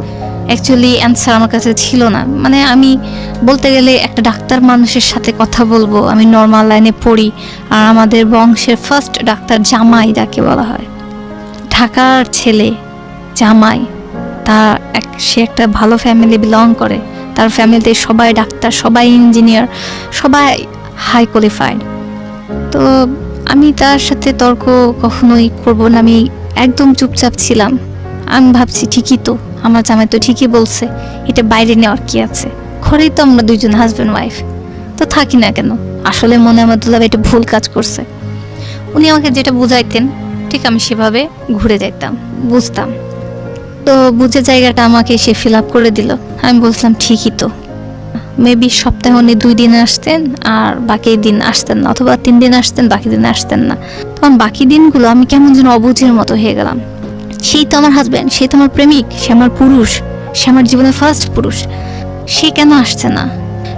অ্যাকচুয়ালি অ্যান্সার আমার কাছে ছিল না। মানে আমি বলতে গেলে একটা ডাক্তার মানুষের সাথে কথা বলবো, আমি নর্মাল লাইনে পড়ি, আর আমাদের বংশের ফার্স্ট ডাক্তার জামাই যাকে বলা হয়, ঢাকার ছেলে জামাই, সে একটা ভালো ফ্যামিলি বিলং করে, তার ফ্যামিলিতে সবাই ডাক্তার, সবাই ইঞ্জিনিয়ার, সবাই হাই কোয়ালিফাইড। তো আমি তার সাথে তর্ক কখনোই করবো না, আমি একদম চুপচাপ ছিলাম। আমি ভাবছি ঠিকই তো, আমার জামাই তো ঠিকই বলছে, এটা বাইরে নেওয়ার কি আছে, ঘরেই তো আমরা দুইজন হাজব্যান্ড ওয়াইফ, তো থাকি না কেন? আসলে মনে আমার দুলাভাই এটা ভুল কাজ করছে। উনি আমাকে যেটা বুঝাইতেন ঠিক আমি সেভাবে ঘুরে যাইতাম, বুঝতাম। তো বুঝে জায়গাটা আমাকে সে ফিল আপ করে দিল। আমি বলছিলাম ঠিকই তো। মেবি সপ্তাহে উনি 2 দিন আসতেন আর বাকি দিন আসতেন না, অথবা 3 দিন আসতেন বাকি দিন আসতেন না। তখন বাকি দিনগুলো আমি কেমন যেন অবুঝের মতো হয়ে গেলাম। সেই তো আমার হাজব্যান্ড, সেই তো আমার প্রেমিক, সে আমার পুরুষ, সে আমার জীবনের ফার্স্ট পুরুষ, সে কেন আসছে না?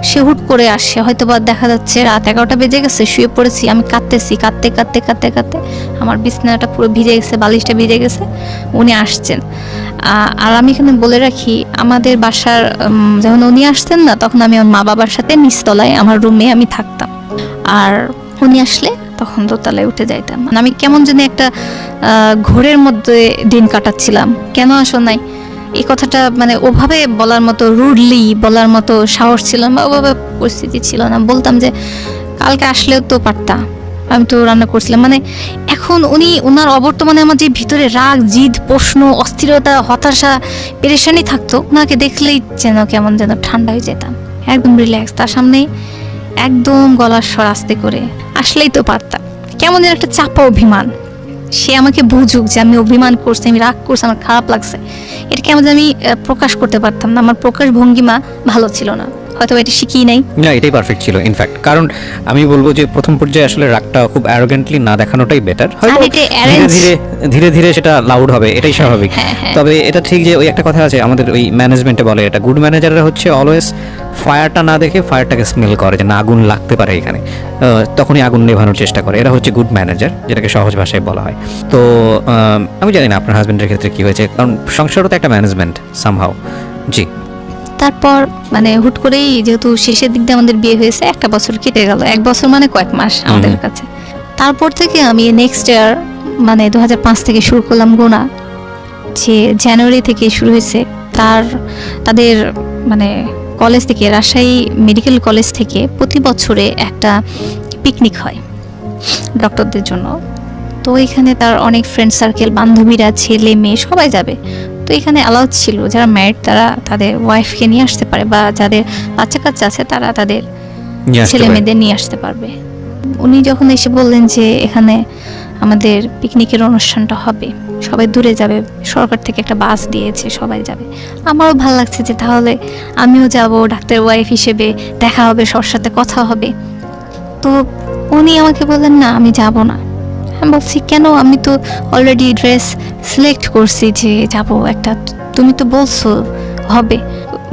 সে হুট করে আসছে, হয়তো বা দেখা যাচ্ছে রাত 11টা বেজে গেছে, শুয়ে পড়েছি, আমি কাঁদতেছি, কাঁদতে কাঁদতে কাঁদতে কাঁদতে আমার বিছানাটা পুরো ভিজে গেছে, বালিশটা ভিজে গেছে, উনি আসছেন। আর আমি এখানে বলে রাখি, আমাদের বাসার যখন উনি আসতেন না, তখন আমি আমার মা বাবার সাথে নিচতলায় আমার রুমে আমি থাকতাম, আর উনি আসলে তখন দোতলায় উঠে যাইতাম। আমি কেমন যেন একটা ঘোরের মধ্যে দিন কাটাচ্ছিলাম। কেন আসো নাই এই কথাটা মানে ওভাবে বলার মতো, রুডলি বলার মতো সাহস ছিল না, ওভাবে পরিস্থিতি ছিল না। বলতাম যে কালকে আসলেও তো পারতাম, আমি তো রান্না করছিলাম। মানে এখন ওনার অবর্তমানে আমার যে ভিতরে রাগ, জিদ, প্রশ্ন, অস্থিরতা, হতাশা, পেরেশানি থাকতো, ওনাকে দেখলেই যেন কেমন যেন ঠান্ডা হয়ে যেতাম, একদম রিল্যাক্স। তার সামনে একদম গলার স্বর আস্তে করে আসলেই তো পারতাম। কেমন যেন একটা চাপা অভিমান, সে আমাকে বুঝুক যে আমি অভিমান করছি, আমি রাগ করছি, আমার খারাপ লাগছে, এটা কেমন যে আমি প্রকাশ করতে পারতাম না। আমার প্রকাশ ভঙ্গিমা ভালো ছিল না, হয়তো এটা শিখি নাই। না, এটাই পারফেক্ট ছিল ইনফ্যাক্ট। কারণ আমি বলবো যে প্রথম পর্যায়ে আসলে রাগটা খুব অ্যারোগেন্টলি না দেখানোটাই বেটার। হয়তো ধীরে ধীরে সেটা লাউড হবে, এটাই স্বাভাবিক। তবে এটা ঠিক যে ওই একটা কথা আছে আমাদের ওই ম্যানেজমেন্টে বলে, এটা গুড ম্যানেজাররা হচ্ছে অলওয়েজ ফায়ারটা না দেখে ফায়ারটাকে স্মেল করে, যে না আগুন লাগতে পারে এখানে, তখনই আগুন নেভানোর চেষ্টা করে। এরা হচ্ছে গুড ম্যানেজার, যেটাকে সহজ ভাষায় বলা হয়। তো আমি জানি না আপনার হাজবেন্ডের ক্ষেত্রে কি হয়েছে, কারণ সংসারও তো একটা ম্যানেজমেন্ট সামহাও। জি। তারপর মানে হুট করেই, যেহেতু শেষের দিক দিয়ে আমাদের বিয়ে হয়েছে, 1 বছর কেটে গেল, 1 বছর মানে কয়েক মাস আমাদের কাছে। তারপর থেকে আমি নেক্সট ইয়ার মানে 2005 থেকে শুরু করলাম গোনা, যে জানুয়ারি থেকে শুরু হয়েছে। তাদের মানে কলেজ থেকে, রাজশাহী মেডিকেল কলেজ থেকে প্রতি বছরে একটা পিকনিক হয় ডক্টরদের জন্য। তো এখানে তার অনেক ফ্রেন্ড সার্কেল, বান্ধবীরা, ছেলে মেয়ে সবাই যাবে। তো এখানে অ্যালাউড ছিল যারা ম্যারিড তারা তাদের ওয়াইফকে নিয়ে আসতে পারে, বা যাদের বাচ্চা কাচ্চা আছে তারা তাদের ছেলে মেয়েদের নিয়ে আসতে পারবে। উনি যখন এসে বললেন যে এখানে আমাদের পিকনিকের অনুষ্ঠানটা হবে, সবাই দূরে যাবে, সরকার থেকে একটা বাস দিয়েছে, সবাই যাবে, আমারও ভালো লাগছে যে তাহলে আমিও যাব, ডাক্তার ওয়াইফ হিসেবে দেখা হবে, সবার সাথে কথা হবে। তো উনি আমাকে বললেন না আমি যাব না। আমি বলছি কেন? আমি তো অলরেডি ড্রেস সিলেক্ট করছি যে যাব একটা, তুমি তো বলছো হবে।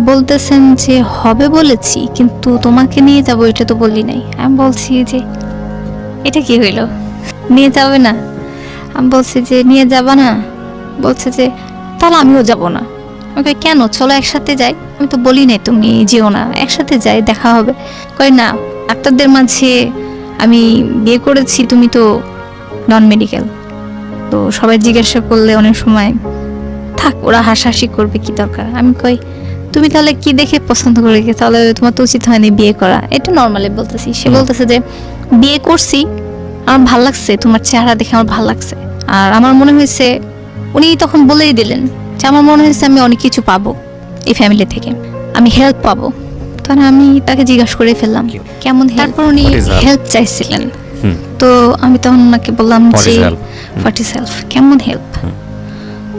বলতেছেন যে হবে বলেছি, কিন্তু তোমাকে নিয়ে যাব এটা তো বললি নাই। আমি বলছি যে এটা কি হইলো, নিয়ে যাবে না? আমি বলছি যে নিয়ে যাবা না? বলছে যে তাহলে আমিও যাব না। ওকে কেন, চলো একসাথে যাই। আমি তো বলি নাই তুমি যেও না, একসাথে যাই, দেখা হবে। কই না, ডাক্তারদের মাঝে আমি বিয়ে করেছি, তুমি তো নন মেডিকেল, তো সবাই জিজ্ঞাসা করলে অনেক সময় থাক, ওরা হাসাহাসি করবে, কি দরকার। আমি কই তুমি তাহলে কি দেখে পছন্দ করে গেছো, তাহলে তোমার তো উচিত হয়নি বিয়ে করা। এটা নর্মালি বলতেছি। সে বলতেছে যে বিয়ে করছি, আমার ভাল লাগছে, তোমার চেহারা দেখে আমার ভাল লাগছে। আর আমার মনে হয়েছে, উনি তখন বলেই দিলেন যে আমার মনে হয়েছে আমি অনেক কিছু পাবো এই ফ্যামিলি থেকে, আমি হেল্প পাবো। তখন আমি তাকে জিজ্ঞাসা করে ফেললাম কেমন। তারপর উনি হেল্প চাইছিলেন। তো আমি তখন ওনাকে বললাম যে হোয়াট ইজ হেল্প, কেমন হেল্প?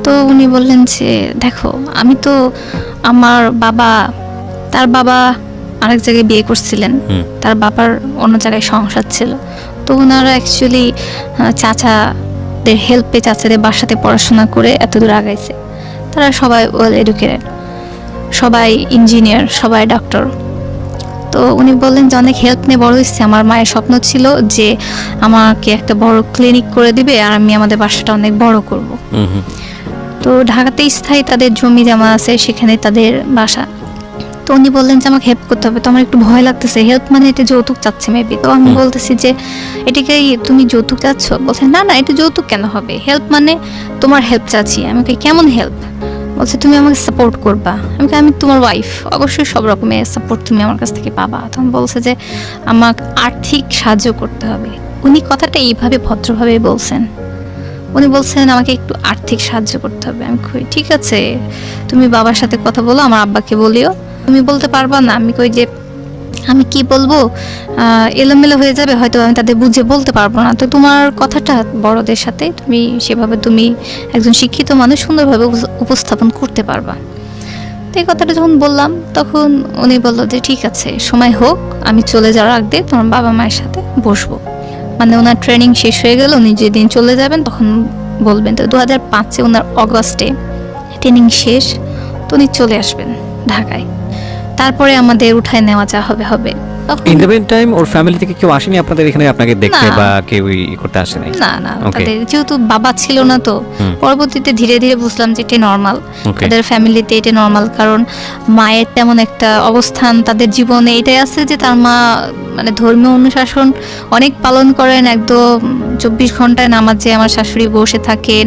তো উনি বললেন যে দেখো, আমি তো আমার বাবা তার বাবা আরেক জায়গায় বিয়ে করছিলেন, তার বাবার অন্য জায়গায় সংসার ছিল। তো ওনারা অ্যাকচুয়ালি চাচাদের হেল্পে চাচাদের বাসাতে পড়াশোনা করে এত দূর আগাইছে। তারা সবাই ওয়েল এডুকেটেড, সবাই ইঞ্জিনিয়ার, সবাই ডক্টর। তো উনি বললেন যে অনেক হেল্প নিয়ে বড় হয়েছে। আমার মায়ের স্বপ্ন ছিল যে আমাকে একটা বড় ক্লিনিক করে দিবে আর আমি আমাদের বাসাটা অনেক বড় করব। তো ঢাকাতেই স্থায়ী তাদের জমি জমা আছে, সেখানে তাদের বাসা। তো উনি বললেন যে আমাকে হেল্প করতে হবে। তো আমার একটু ভয় লাগতেছে, হেল্প মানে এটা যৌতুক চাচ্ছে মেবি। তো আমি বলতেছি যে এটাকে তুমি যৌতুক চাচ্ছ? বলছে না না, এটা যৌতুক কেন হবে, হেল্প মানে তোমার হেল্প চাচ্ছি। আমাকে কেমন হেল্প? বলছে তুমি আমাকে সাপোর্ট করবা। আমি তোমার ওয়াইফ, অবশ্যই সব রকমের সাপোর্ট তুমি আমার কাছ থেকে পাবা। তখন বলছে যে আমাকে আর্থিক সাহায্য করতে হবে। উনি কথাটা এইভাবে ভদ্রভাবে বলছেন। উনি বলছেন আমাকে একটু আর্থিক সাহায্য করতে হবে। আমি কই ঠিক আছে, তুমি বাবার সাথে কথা বলো, আমার আব্বাকে বলিও। তুমি বলতে পারবা না? আমি কই যে আমি কি বলবো, এলোমেলো হয়ে যাবে, হয়তো আমি তাদের বুঝে বলতে পারবো না। তো তোমার কথাটা বড়দের সাথে তুমি সেভাবে, তুমি একজন শিক্ষিত মানুষ, সুন্দরভাবে উপস্থাপন করতে পারবা। তো এই কথাটা যখন বললাম তখন উনি বললো যে ঠিক আছে, সময় হোক, আমি চলে যাওয়ার আগে তোমার বাবা মায়ের সাথে বসবো। মানে ওনার ট্রেনিং শেষ হয়ে গেল, উনি যেদিন চলে যাবেন তখন বলবেন। তো 2005-এ ওনার অগস্টে ট্রেনিং শেষ, তো উনি চলে আসবেন ঢাকায়। তারপরে আমাদের উঠায় নেওয়া যা হবে। ইন দ্য মিন টাইম ওর ফ্যামিলি থেকে কেউ আসেনি আপনাদের এখানে আপনাকে দেখতে, না। বা কেউ করতে আসে নাই? না, Okay. তাদের যেহেতু বাবা ছিল না, তো পরবর্তীতে ধীরে ধীরে বুঝলাম যে এটা নর্মাল। Okay. তাদের ফ্যামিলিতে এটা নর্মাল, কারণ মায়ের তেমন একটা অবস্থান তাদের জীবনে এটাই আছে যে তার মা মানে ধর্মীয় অনুশাসন অনেক পালন করেন। একদম 24 ঘন্টায় নামাজে আমার শাশুড়ি বসে থাকেন,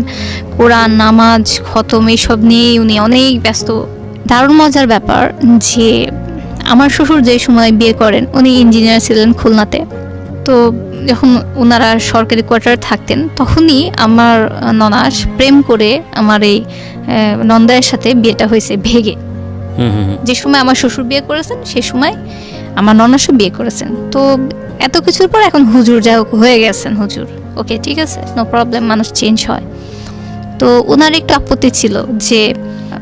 কোরআন, নামাজ, খতম এইসব নিয়েই উনি অনেক ব্যস্ত। দারুণ মজার ব্যাপার যে আমার শ্বশুর যে সময় বিয়ে করেন, উনি ইঞ্জিনিয়ার ছিলেন খুলনাতে। তো যখন ওনারা সরকারি কোয়ার্টারে থাকতেন, তখনই আমার ননাস প্রেম করে আমার এই নন্দায়ের সাথে বিয়েটা হয়েছে ভেগে। যে সময় আমার শ্বশুর বিয়ে করেছেন, সেই সময় আমার ননাসও বিয়ে করেছেন। তো এত কিছুর পর এখন হুজুর যা হোক হয়ে গেছেন হুজুর। ওকে ঠিক আছে, নো প্রবলেম, মানুষ চেঞ্জ হয়। তো ওনার একটু আপত্তি ছিল যে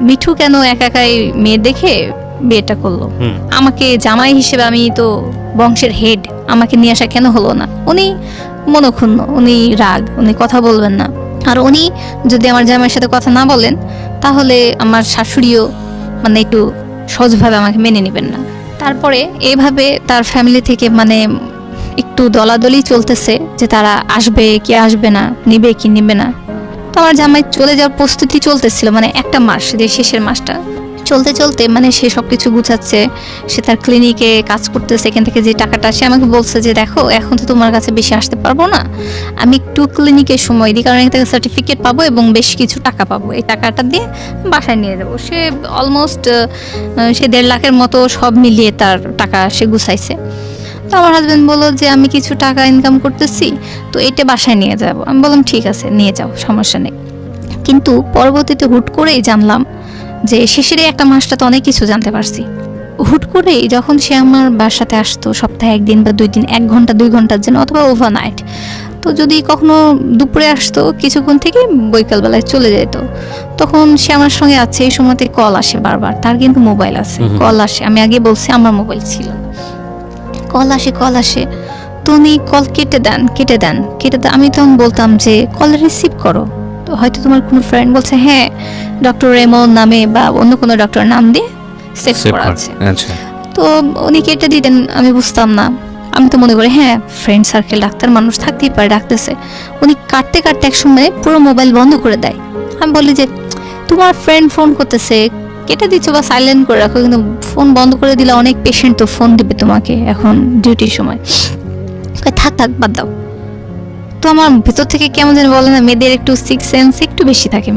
মিঠু কেন একা একাই মেয়ে দেখে বিয়েটা করলো, আমাকে জামাই হিসেবে, আমি তো বংশের হেড, আমাকে নিয়ে আসা কেন হলো না। উনি মনক্ষুণ্ণ, উনি রাগ, উনি কথা বলবেন না। আর উনি যদি আমার জামাইয়ের সাথে কথা না বলেন, তাহলে আমার শাশুড়িও মানে একটু সহজভাবে আমাকে মেনে নেবেন না। তারপরে এইভাবে তার ফ্যামিলি থেকে মানে একটু দলাদলি চলতেছে যে তারা আসবে কি আসবে না, নিবে কি নিবে না। তো আমার জামাই চলে যাওয়ার প্রস্তুতি চলতেছিল, মানে একটা মাস, যে শেষের মাসটা চলতে চলতে মানে সে সব কিছু গুছাচ্ছে, সে তার ক্লিনিকে কাজ করতেছে, এখান থেকে যে টাকাটা সে আমাকে বলছে যে দেখো এখন তো তোমার কাছে বেশি আসতে পারবো না, আমি একটু ক্লিনিকে সময় দিই, কারণ এখান থেকে সার্টিফিকেট পাবো এবং বেশ কিছু টাকা পাবো, এই টাকাটা দিয়ে বাসায় নিয়ে যাবো। সে অলমোস্ট সে 1.5 লাখের মতো সব মিলিয়ে তার টাকা সে গুছাইছে। তো আমার হাজব্যান্ড বললো যে আমি কিছু টাকা ইনকাম করতেছি, তো এটা বাসায় নিয়ে যাব। আমি বললাম ঠিক আছে নিয়ে যাও, সমস্যা নেই। কিন্তু পরবর্তীতে হুট করেই জানলাম যে শেষের একটা মাসটা তো অনেক কিছু জানতে পারছি। হুট করেই যখন সে আমার বাসাতে আসতো সপ্তাহে 1 দিন বা 2 দিন, 1 ঘন্টা 2 ঘন্টার জন্য, অথবা ওভারনাইট, তো যদি কখনো দুপুরে আসতো কিছুক্ষণ থেকে বৈকালবেলায় চলে যেত, তখন সে আমার সঙ্গে আছে। এই সময়তে কল আসে বারবার, তার কিন্তু মোবাইল আছে, কল আসে। আমি আগে বলছি আমার মোবাইল ছিল না, কল আসে। তো উনি কল কেটে দেন। আমি তখন বলতাম যে কল রিসিভ করো, তো হয়তো তোমার কোনো ফ্রেন্ড বলছে হ্যাঁ ডক্টর রেমন নামে বা অন্য কোনো ডক্টরের নাম দিয়ে সেভ করা আছে। তো উনি কেটে দিতেন, আমি বুঝতাম না। আমি তো মনে করি হ্যাঁ ফ্রেন্ড সার্কেল, ডাক্তার মানুষ থাকতেই পারে, ডাকতেছে। উনি কাটতে এক সময় পুরো মোবাইল বন্ধ করে দেয়। আমি বলি যে তোমার ফ্রেন্ড ফোন করতেছে, কেটে দিচ্ছ বা সাইলেন্ট করে রাখো, কিন্তু ফোন বন্ধ করে দিলে অনেক পেশেন্ট তো ফোন দিবে তোমাকে এখন ডিউটির সময়, থাক বাদ দাও। তো আমার ভেতর থেকে কেমন যেন বলে না, মেয়েদের একটু সিক্স সেন্স একটু বেশি থাকে,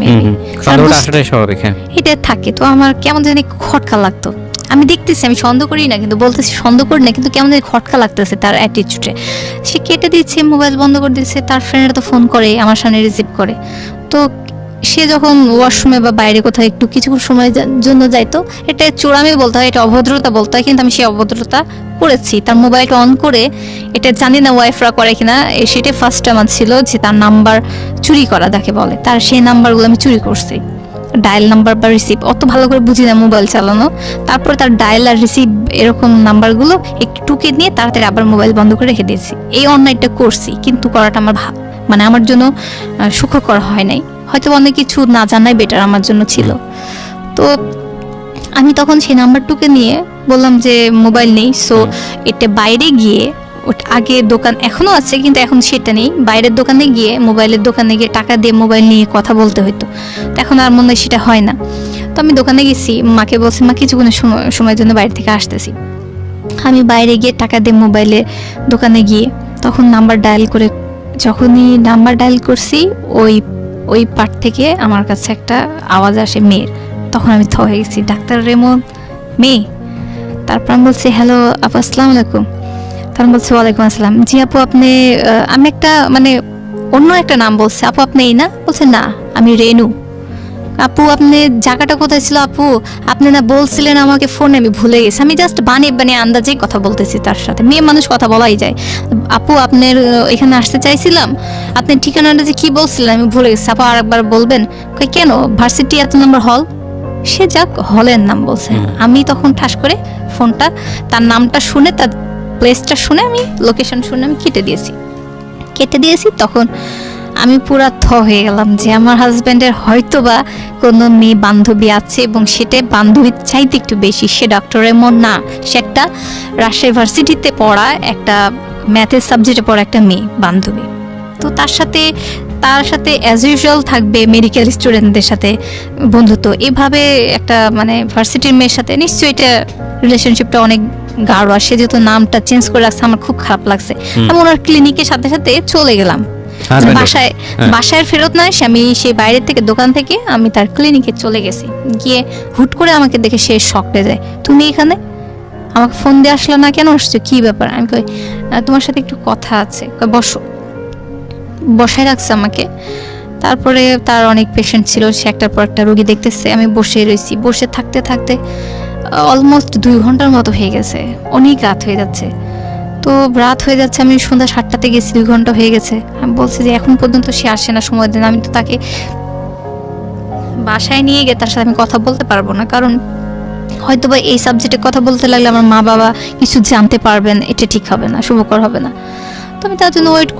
এটা থাকে। তো আমার কেমন জানি খটকা লাগতো। আমি দেখতেছি, আমি সন্দেহ করি না, কিন্তু বলতেছি সন্দেহ করি না, কিন্তু কেমন জানি খটকা লাগতেছে তার অ্যাটিটিউডে। সে কেটে দিচ্ছে, মোবাইল বন্ধ করে দিচ্ছে। তার ফ্রেন্ডরা তো ফোন করে, আমার সামনে রিসিভ করে। তো সে যখন ওয়াশরুমে বা বাইরে কোথাও একটু কিছু সময়ের জন্য যাইতো, এটা চোরামি বলতে হয়, এটা অভদ্রতা বলতে হয়, কিন্তু আমি সেই অভদ্রতা করেছি। তার মোবাইলটা অন করে, এটা জানি না ওয়াইফরা করে কিনা, সেটা ফার্স্ট আমার ছিল যে তার নাম্বার চুরি করা যাকে বলে, তার সেই নাম্বারগুলো আমি চুরি করছি। ডায়াল নাম্বার বা রিসিভ অত ভালো করে বুঝি না মোবাইল চালানো, তারপর তার ডায়াল আর রিসিভ এরকম নাম্বারগুলো একটু টুকে নিয়ে তাড়াতাড়ি আবার মোবাইল বন্ধ করে রেখে দিয়েছি। এই অন্যায়টা করছি, কিন্তু করাটা আমার মানে আমার জন্য সুখকর হয় নাই, হয়তো অনেক কিছু না জানাই বেটার আমার জন্য ছিল। তো আমি তখন সেই নাম্বারটুকে নিয়ে বললাম যে মোবাইল নেই, সো এটা বাইরে গিয়ে আগে দোকান এখনো আছে কিন্তু এখন সেটা নেই, বাইরের দোকানে গিয়ে মোবাইলের দোকানে গিয়ে টাকা দিয়ে মোবাইল নিয়ে কথা বলতে হতো, তো এখন আর মনে হয় সেটা হয় না। তো আমি দোকানে গেছি, মাকে বলছি মা কিছুক্ষণের সময়ের জন্য বাইরে থেকে আসতেছি। আমি বাইরে গিয়ে টাকা দিয়ে মোবাইলে দোকানে গিয়ে তখন নাম্বার ডায়াল করে, যখনই নাম্বার ডায়াল করছি ওই পার্ট থেকে আমার কাছে একটা আওয়াজ আসে মেয়ের। তখন আমি হয়ে গেছি, ডাক্তার রেমন মেয়ে। তারপর আমি বলছি হ্যালো আপু আসসালামু আলাইকুম। তখন বলছে ওয়ালাইকুম আসসালাম। জি আপু আপনি, আমি একটা মানে অন্য একটা নাম বলছে, আপু আপনি এই না? বলছে না আমি রেনু। আপু আপনি জায়গাটা কোথায় ছিল আপু? আপনি না বলছিলেন আমাকে ফোনে, আমি ভুলে গেছি। আমি জাস্ট বানিয়ে আন্দাজেই কথা বলতেছি তার সাথে, মেয়ে মানুষ কথা বলাই যায়। আপু আপনার এখানে আসতে চাইছিলাম, আপনি ঠিকানাটা যে কি বলছিলেন আমি ভুলে গেছি, আপু আরেকবার বলবেন? কেন ভার্সিটি এত নম্বর হল, সে যাক হলের নাম বলছে। আমি তখন ঠাস করে ফোনটা তার নামটা শুনে, তার প্লেসটা শুনে, আমি লোকেশন শুনে আমি কেটে দিয়েছি। তখন আমি পুরা হয়ে গেলাম যে আমার হাজব্যান্ডের হয়তো বা কোনো মেয়ে বান্ধবী আছে, এবং সেটা বান্ধবীর চাইতে একটু বেশি। সে ডক্টর এমন না, সে একটা রাজশাহী ভার্সিটিতে পড়া একটা ম্যাথের সাবজেক্টে পড়া একটা মেয়ে বান্ধবী। তো তার সাথে অ্যাজ ইউজুয়াল থাকবে মেডিকেল স্টুডেন্টদের সাথে বন্ধুত্ব, এভাবে একটা মানে ভার্সিটির মেয়ের সাথে নিশ্চয়ই এটা রিলেশনশিপটা অনেক গাঢ়। আর সে যেহেতু নামটা চেঞ্জ করে রাখছে আমার খুব খারাপ লাগছে। আমি ওনার ক্লিনিকের সাথে চলে গেলাম, বাসায় ফেরত না এসে আমি সেই বাইরে থেকে দোকান থেকে আমি তার ক্লিনিকে চলে গেছি। গিয়ে হুট করে আমাকে দেখে সে শকটে যায়, তুমি এখানে আমাকে ফোন দিয়ে আসলো না, কেন আসছো, কি ব্যাপার? আমি কই তোমার সাথে একটু কথা আছে। বসো, বসায় রাখছে আমাকে। তারপরে তার অনেক পেশেন্ট ছিল, সে একটার পর একটা রোগী দেখতেছে, আমি বসে রয়েছি। বসে থাকতে থাকতে অলমোস্ট 2 ঘন্টার মতো হয়ে গেছে, অনেক রাত হয়ে যাচ্ছে। তো রাত হয়ে যাচ্ছে, আমি সন্ধ্যা 7টাতে গেছি, 2 ঘন্টা হয়ে গেছে। আমি বলছি যে এখন পর্যন্ত সে আসে না, সময় দেন। আমি তো তাকে বাসায় নিয়ে গিয়ে তার সাথে আমি কথা বলতে পারবো না, কারণ হয়তো বা এই সাবজেক্টে কথা বলতে লাগলে আমার মা বাবা কিছু জানতে পারবেন, এটা ঠিক হবে না, শুভকর হবে না। তো আমি তার জন্য ওয়েট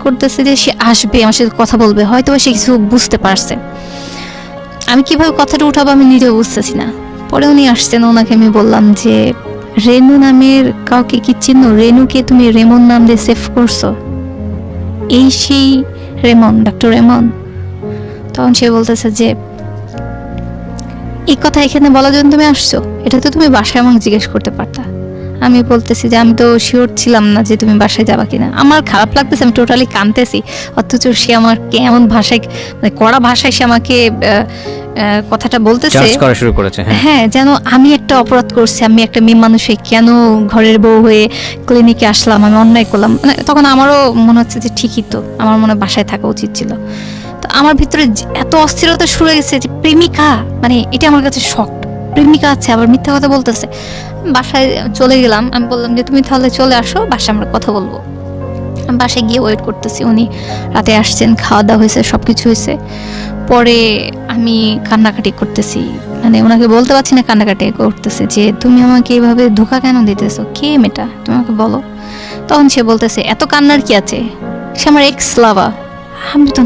করতেছি যে সে আসবে, আমার সাথে কথা বলবে, হয়তো সে কিছু বুঝতে পারছে। আমি কিভাবে কথাটা উঠাবো আমি নিজেও বুঝতেছি না। পরে উনি আসছেন, ওনাকে আমি বললাম যে রেনু নামের কাউকে কি চিনো? রেনুকে তুমি রেমন নাম দিয়ে সেভ করছো? এই সেই রেমন, ডক্টর রেমন? তখন সে বলতেছে যে এই কথা এখানে বলার জন্য তুমি আসছো, এটা তো তুমি বাসায় আমাকে জিজ্ঞেস করতে পারতা। আমি বলতেছি যে আমি তো শিওর ছিলাম না যে তুমি বাসায় যাবা কিনা। আমার খারাপ লাগতেছে, আমি টোটালি কাঁদতেছি, অথচ সে আমার কেমন ভাষায়, মানে কড়া ভাষায় সে আমাকে কথাটা বলতেছে, করা শুরু করেছে। হ্যাঁ, যেন আমি একটা অপরাধ করছি, আমি একটা মেয়ে মানুষ হয়ে কেন ঘরের বউ হয়ে ক্লিনিকে আসলাম, আমি অন্যায় করলাম। মানে তখন আমারও মনে হচ্ছে যে ঠিকই তো, আমার মনে বাসায় থাকা উচিত ছিল। তো আমার ভিতরে এত অস্থিরতা শুরু হয়ে গেছে যে প্রেমিকা, মানে এটা আমার কাছে শক। প্রেমিকা আছে, আবার মিথ্যা কথা বলতেছে। বাসায় চলে গেলাম, আমি বললাম যে তুমি তাহলে চলে আসো, বাসায় আমরা কথা বলবো। আমি বাসায় গিয়ে ওয়েট করতেছি, উনি রাতে আসছেন, খাওয়া দাওয়া হয়েছে, সব কিছু হয়েছে। পরে আমি কান্নাকাটি করতেছি, মানে ওনাকে বলতে পারছি না, কান্নাকাটি করতেছে যে তুমি আমাকে এইভাবে ধোঁকা কেন দিতেছো, কে মেয়েটা তুমি আমাকে বলো। তখন সে বলতেছে এত কান্নার কি আছে, সে আমার এক্স লাভা। আমি তো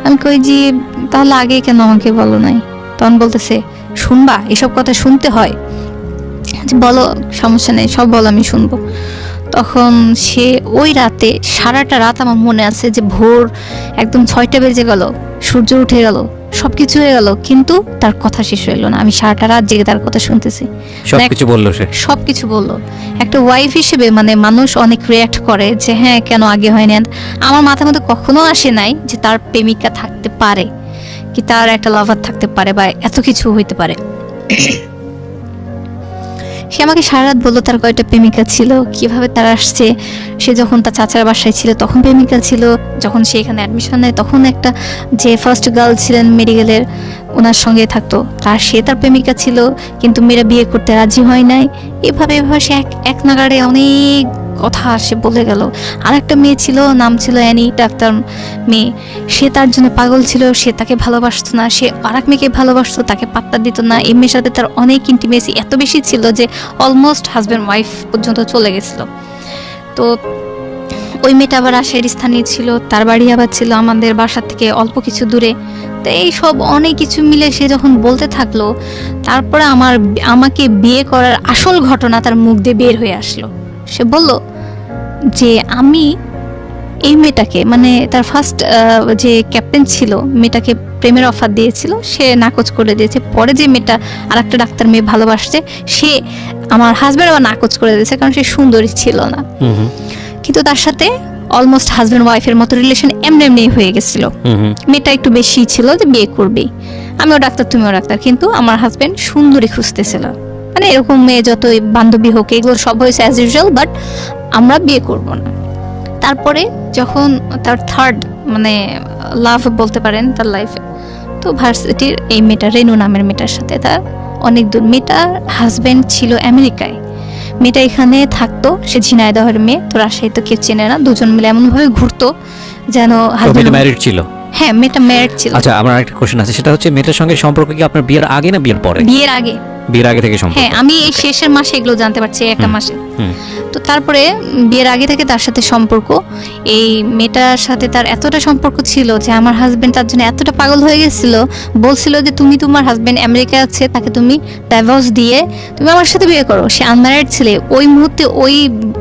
আমি কই যে তাহলে আগে কেন আমাকে বলো নাই? তখন বলতেছে শুনবা, এসব কথা শুনতে হয়, বলো সমস্যা নেই, সব বলো আমি শুনবো। তখন সে ওই রাতে সারাটা রাত আমার মনে আছে যে ভোর একদম 6টা বেজে গেল, সূর্য উঠে গেল, সবকিছু হয়ে গেল, কিন্তু তার কথা শেষ হলো না। আমি সারাটা রাত জেগে তার কথা শুনতেছি, সবকিছু বললো। একটা ওয়াইফ হিসেবে মানে মানুষ অনেক রিয়াক্ট করে যে হ্যাঁ কেন আগে হয়নি। আমার মাথার মধ্যে কখনো আসে নাই যে তার প্রেমিকা থাকতে পারে, কি তার একটা লাভার থাকতে পারে, বা এত কিছু হইতে পারে। সে আমাকে সারা রাত বললো তার কয়টা প্রেমিকা ছিল, কিভাবে তার আসছে। সে যখন তার চাচার বাসায় ছিল তখন প্রেমিকা ছিল, যখন সে এখানে অ্যাডমিশন নেয় তখন একটা যে ফার্স্ট গার্ল ছিলেন মেডিকেলের, ওনার সঙ্গে থাকতো, তার প্রেমিকা ছিল, কিন্তু মেয়েরা বিয়ে করতে রাজি হয় নাই। এভাবে সে এক নাগাড়ে অনেক কথা সে বলে গেল। আর একটা মেয়ে ছিল, নাম ছিল অ্যানি, ডাক্তার মেয়ে। সে তার জন্য পাগল ছিল, সে তাকে ভালোবাসতো না, সে আর এক মেয়েকে ভালোবাসতো, তাকে পাত্তা দিত না। এই মেয়ের সাথে তার অনেক ইন্টিমেসি এত বেশি ছিল যে অলমোস্ট হাজব্যান্ড ওয়াইফ পর্যন্ত চলে গেছিল। তো ওই মেয়েটা আবার রাজশাহীর স্থানীয় ছিল, তার বাড়ি আবার ছিল আমাদের বাসা থেকে অল্প কিছু দূরে। তো এই সব অনেক কিছু মিলে সে যখন বলতে থাকলো, তারপরে আমাকে বিয়ে করার আসল ঘটনা তার মুখ দিয়ে বের হয়ে আসলো। সে বলল যে আমি এই মেয়েটাকে, মানে তার ফার্স্ট যে ক্যাপ্টেন ছিল, মেয়েটাকে প্রেমের অফার দিয়েছিল, সে নাকচ করে দিয়েছে। পরে যে মেয়েটা আর একটা ডাক্তার মেয়ে ভালোবাসছে, সে আমার হাজব্যান্ড আবার নাকচ করে দিয়েছে, কারণ সে সুন্দরী ছিল না। কিন্তু তার সাথে অলমোস্ট হাজব্যান্ড ওয়াইফের মতো রিলেশন এমনি হয়ে গেছিল। মেয়েটা একটু বেশি ছিল যে বিয়ে করবেই, আমিও ডাক্তার তুমিও ডাক্তার, কিন্তু আমার হাজব্যান্ড সুন্দরী খুঁজতেছিল। মানে এরকম মেয়ে যতই বান্ধবী হোক, এগুলো সব হয়েছে অ্যাজ ইউজুয়াল, বাট আমরা বিয়ে করব না। তারপরে যখন তার থার্ড মানে লাভ বলতে পারেন তার লাইফে, তো ভার্সিটির এই মেয়েটা রেনু নামের মেয়েটার সাথে তার অনেক দূর। মেয়েটার হাজব্যান্ড ছিল আমেরিকায়, মেয়েটা এখানে থাকতো, সে ঝিনাইদহের মেয়ে। তো রাজশাহী তো কেউ চেনে না, দুজন মিলে এমনভাবে ঘুরতো যেন হাজব্যান্ড ম্যারিড ছিল। হ্যাঁ, মেয়েটা ম্যারিড ছিল। আচ্ছা, আমার একটা কোশ্চেন আছে, সেটা হচ্ছে মেয়েটার সঙ্গে সম্পর্ক কি আপনার বিয়ের আগে না বিয়ের পরে? বিয়ের আগে। বিয়ের আগে থেকে সম্পর্ক? হ্যাঁ, আমি এই শেষের মাসে এগুলো জানতে পারছি, একটা মাসে। তো তারপরে বিয়ের আগে থেকে তার সাথে সম্পর্ক। এই মেয়েটার সাথে তার এতটা সম্পর্ক ছিল যে আমার হাজবেন্ড তার জন্য এতটা পাগল হয়ে গেছিল, বলছিল যে তুমি তোমার হাজবেন্ড আমেরিকা আছে, তাকে তুমি ডাইভোর্স দিয়ে তুমি আমার সাথে বিয়ে করো। সে আনম্যারিড ছিল ওই মুহূর্তে, ওই